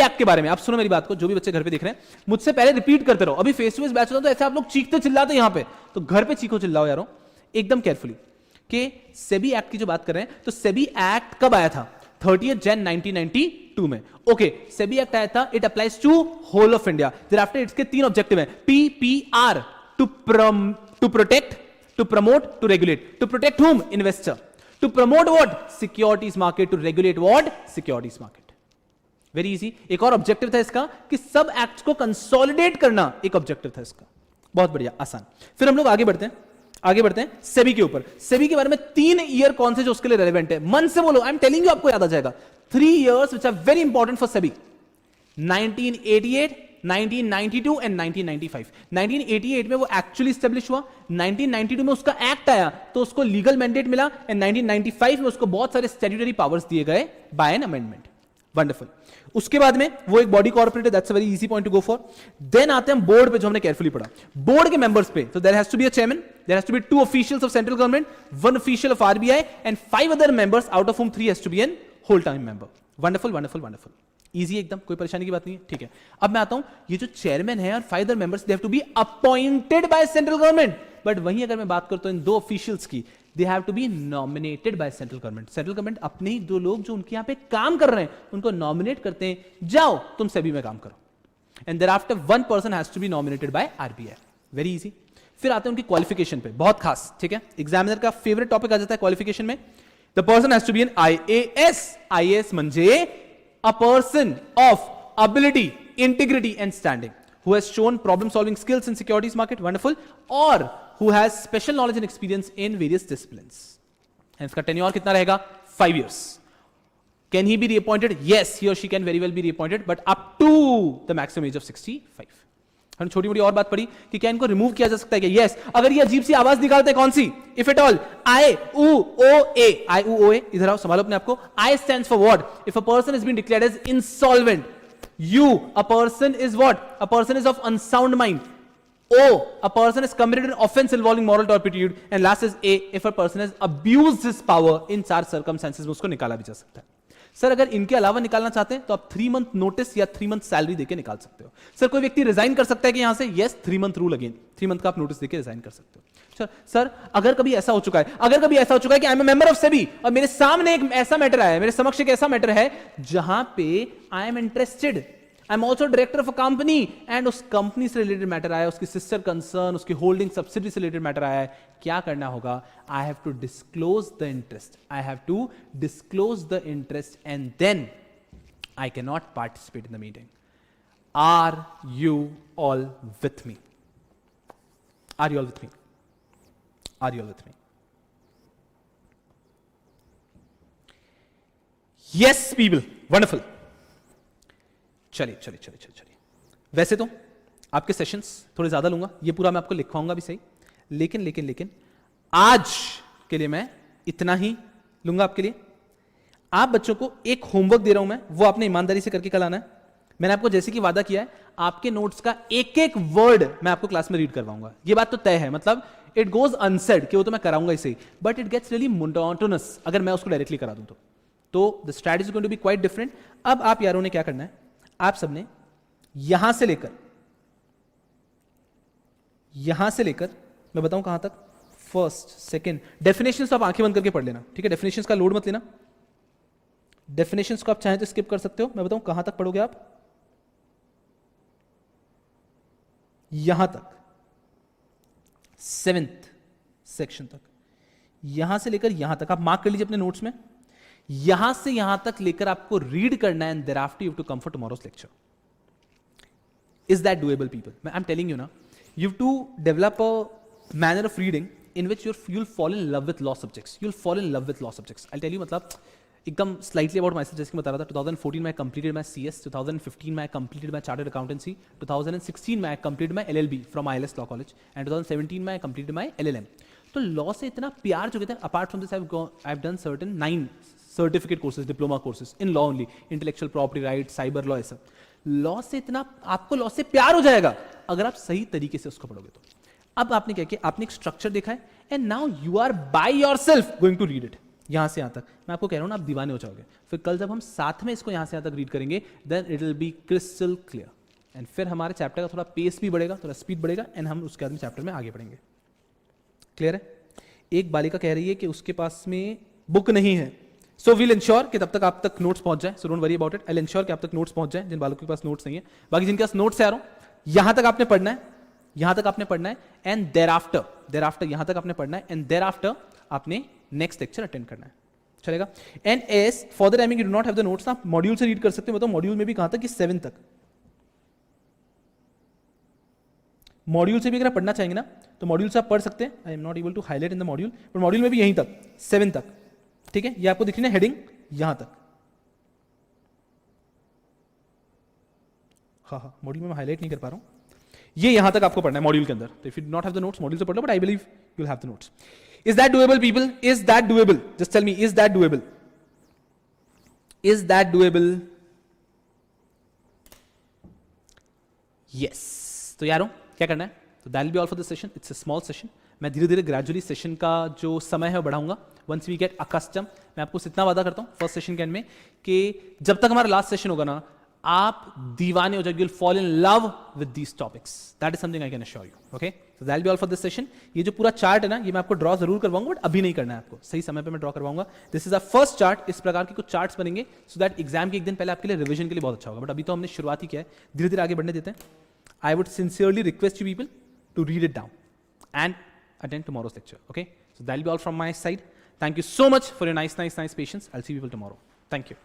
एक्ट के बारे में. आप सुनो मेरी बात को, जो भी बच्चे घर पे देख रहे हैं मुझसे पहले रिपीट करते रहो. अभी फेस टू फेस बैच होता है तो ऐसे आप लोग चीखते चिल्लाते यहां पे, तो घर पे चीखो चिल्लाओ यारो एकदम केयरफुली कि सेबी एक्ट की जो बात कर रहे हैं, तो सेबी एक्ट कब आया था? 30 जन 1992 में. ओके, सेबी एक्ट आया था, it applies to whole of India. Thereafter इसके 3 ऑब्जेक्टिव हैं, PPR, to protect, to promote, to regulate. To protect whom? Investor. To promote what? Securities market. To regulate what? Securities market. Very easy. एक और ऑब्जेक्टिव था इसका कि सब एक्ट को कंसोलिडेट करना, एक ऑब्जेक्टिव था इसका. बहुत बढ़िया, आसान. फिर हम लोग आगे बढ़ते हैं सेबी के ऊपर. सेबी के बारे में 3 ईयर कौन से जो उसके लिए रेलेवेंट है, मन से बोलो, आई एम टेलिंग यू, आपको याद आ जाएगा. 3 years which are very important for SEBI. 1988, 1992 and 1995. 1988 में वो एक्चुअली स्टेब्लिश हुआ, 1992 में उसका एक्ट आया तो उसको लीगल मैंडेट मिला, एंड 1995 में उसको बहुत सारे स्टैट्यूटरी पावर्स दिए गए बाय एन अमेंडमेंट. वंडरफुल. उसके बाद में वो एक बॉडी कॉर्पोरेट है, that's a very easy point to go for. Then आते हैं बोर्ड पे, जो हमने केयरफुली पढ़ा. बोर्ड के मेंबर्स पे, तो there has to be a chairman, there has to be 2 officials of central government, 1 official of RBI and 5 other members, out of whom 3 has to be an whole time member. Wonderful wonderful wonderful. Easy एकदम, कोई परेशानी की बात नहीं है. ठीक है, अब मैं आता हूं, ये जो चेयरमैन है और 5 other members, they have to be appointed by central government. But वहीं अगर मैं बात करता हूं इन 2 ऑफिशियल्स की, they have to be nominated by central government. Central government अपने ही 2 लोग जो उनके यहां पे काम कर रहे हैं उनको नॉमिनेट करते हैं, जाओ तुम सेबी में काम करो. And thereafter 1 person has to be nominated by RBI. Very easy. फिर आते हैं उनकी क्वालिफिकेशन पे, बहुत खास. ठीक है, एग्जामिनर का फेवरेट टॉपिक आ जाता है क्वालिफिकेशन में. The person has to be an IAS म्हणजे a person of ability, integrity and standing, who has shown problem solving skills in securities market, wonderful, or who has special knowledge and experience in various disciplines. And इसका tenure कितना रहेगा? 5 years. Can he be reappointed? Yes, he or she can very well be reappointed, but up to the maximum age of 65. हमने छोटी मोटी और बात पढ़ी कि क्या इनको रिमूव किया जा सकता है क्या? यस, अगर ये अजीब सी आवाज निकालते हैं, कौन सी? इफ एट ऑल, I-U-O-A, इधर आओ, संभालो अपने आपको. I stands for what? If a person has been declared as insolvent. U, a person is what? A person is of unsound mind. O, a person has committed an offense involving moral turpitude. And last is A, if a person has abused his power in such circumstances, में उसको निकाला भी जा सकता है. सर अगर इनके अलावा निकालना चाहते हैं तो आप 3 मंथ नोटिस या 3 मंथ सैलरी देके निकाल सकते हो. सर कोई व्यक्ति रिजाइन कर सकता है कि यहां से? Yes, 3 month rule again, 3 month का आप नोटिस देके रिजाइन कर सकते हो. सर अगर कभी ऐसा हो चुका है कि I am a member of SEBI और मेरे सामने एक ऐसा मैटर आया है, मेरे समक्ष एक ऐसा मैटर है जहां पे I am interested, I am also director of a company, and उस कंपनी से रिलेटेड मैटर आया, उसकी सिस्टर कंसर्न, उसकी होल्डिंग सब्सिडी से रिलेटेड मैटर आया है, क्या करना होगा? I have to disclose the interest, I have to disclose the interest, and then I cannot participate in the meeting. Are you all with me? Are you all with me? Are you all with me? Yes, people. Wonderful. चलिए. वैसे तो आपके सेशंस थोड़े ज्यादा लूंगा, ये पूरा मैं आपको लिखवाऊंगा भी सही, लेकिन आज के लिए मैं इतना ही लूंगा आपके लिए. आप बच्चों को एक होमवर्क दे रहा हूं मैं, वो आपने ईमानदारी से करके कल आना है. मैंने आपको जैसे कि वादा किया है, आपके नोट्स का एक एक वर्ड मैं आपको क्लास में रीड करवाऊंगा. ये बात तो तय है, मतलब इट गोज अनसेड कि वो तो मैं कराऊंगा इसे, but it gets really monotonous अगर मैं उसको डायरेक्टली करा दूं तो the strategy going to be quite different. अब आप यारों ने क्या करना है, आप सबने यहां से लेकर मैं बताऊं कहां तक, फर्स्ट सेकंड डेफिनेशंस आप आंखें बंद करके पढ़ लेना, ठीक है? डेफिनेशंस का लोड मत लेना, डेफिनेशंस को आप चाहें तो स्किप कर सकते हो। मैं बताऊं कहां तक पढ़ोगे आप, यहां तक, 7th सेक्शन तक, यहां से लेकर यहां तक आप मार्क कर लीजिए अपने नोट्स में। यहां से यहां तक लेकर आपको रीड करना है, and thereafter you have to come for tomorrow's lecture. Is that doable people? I am telling you ना, you have to develop a manner of reading in which you'll fall in love with law subjects. You'll fall in love with law subjects. I'll tell you, मतलब एकदम slightly about myself, जैसे कि बता रहा था, 2014 में I completed my CS, 2015 में I completed my chartered accountancy, 2016 में I completed my LLB from ILS Law College, and 2017 में I completed my LLM. तो लॉ से इतना प्यार जो कहते हैं, apart from this I've done certain 9 certificate courses, diploma courses in law only, intellectual property rights, cyber law, ऐसा। लॉ से इतना आपको लॉ से प्यार हो जाएगा अगर आप सही तरीके से उसको पढ़ोगे तो। अब आपने क्या किया, आपने एक स्ट्रक्चर देखा है, and now you are by yourself going to read it. यहां से यहां तक मैं आपको कह रहा हूं ना, आप दीवाने हो जाओगे। फिर कल जब हम साथ में इसको यहां से यहां तक रीड करेंगे, then it will be crystal clear, and फिर हमारे चैप्टर का थोड़ा पेस भी बढ़ेगा, थोड़ा स्पीड बढ़ेगा, एंड हम उसके बाद में चैप्टर में आगे बढ़ेंगे। क्लियर है? एक बालिका कह रही है कि उसके पास में बुक नहीं है, सो विल इंश्योर कि तब तक आप तक नोट्स पहुंच जाए, so don't worry about it, I ensure कि आप तक नोट्स पहुंच जाए जिन बालकों के पास नोट्स नहीं है। बाकी जिनके पास नोट्स है, आ रहा हूं, यहां तक आपने पढ़ना है, यहां तक आपने पढ़ना है, एंड देयरआफ्टर यहां तक आपने पढ़ना है, एंड देयरआफ्टर आपने नेक्स्ट लेक्चर अटेंड करना है। चलेगा? And S for the timing you do not have the notes, आप मॉड्यूल से रीड कर सकते हो। मतलब मॉड्यूल में भी कहां तक कि 7 तक, मॉड्यूल से भी अगर आप पढ़ना चाहेंगे ना तो मॉड्यूल से आप पढ़ सकते हैं। I am not able to highlight in the module, पर मॉड्यूल में भी यहीं तक 7 तक, ठीक है? ये आपको दिख रही है हेडिंग यहां तक। हाँ, मॉड्यूल में मैं हाईलाइट नहीं कर पा रहा हूं, ये यहां तक आपको पढ़ना है मॉड्यूल के अंदर। तो if you do not have the notes, module से पढ़ लो, but I believe you will have the notes. Is that doable people? Is that doable? Just tell me, is that doable? Is that doable? Yes. तो यारों क्या करना है, तो that will be all for this session. It's a small session. मैं धीरे धीरे ग्रेजुअली सेशन का जो समय है वो बढ़ाऊंगा, वंस वी गेट अकस्टम। मैं आपको इतना वादा करता हूं फर्स्ट सेशन के एंड में कि जब तक हमारा लास्ट सेशन होगा ना, आप दीवाने हो जाएंगे, you'll fall in love with these topics. That is something I can assure you. Okay? So that'll be all for this session. ये जो पूरा चार्ट है ना, ये मैं आपको ड्रॉ जरूर करवाऊंगा, बट अभी नहीं करना है आपको, सही समय पे मैं ड्रॉ करवाऊंगा। This is a first chart. इस प्रकार के कुछ चार्ट्स बनेंगे सो दैट एग्जाम के एक दिन पहले आपके लिए रिविजन के लिए बहुत अच्छा होगा। बट अभी तो हमने शुरुआत ही किया है, धीरे धीरे आगे बढ़ने देते हैं। I would sincerely request you people to read it down and attend tomorrow's lecture. Okay? So that'll be all from my side. Thank you so much for your nice patience. I'll see you people tomorrow. Thank you.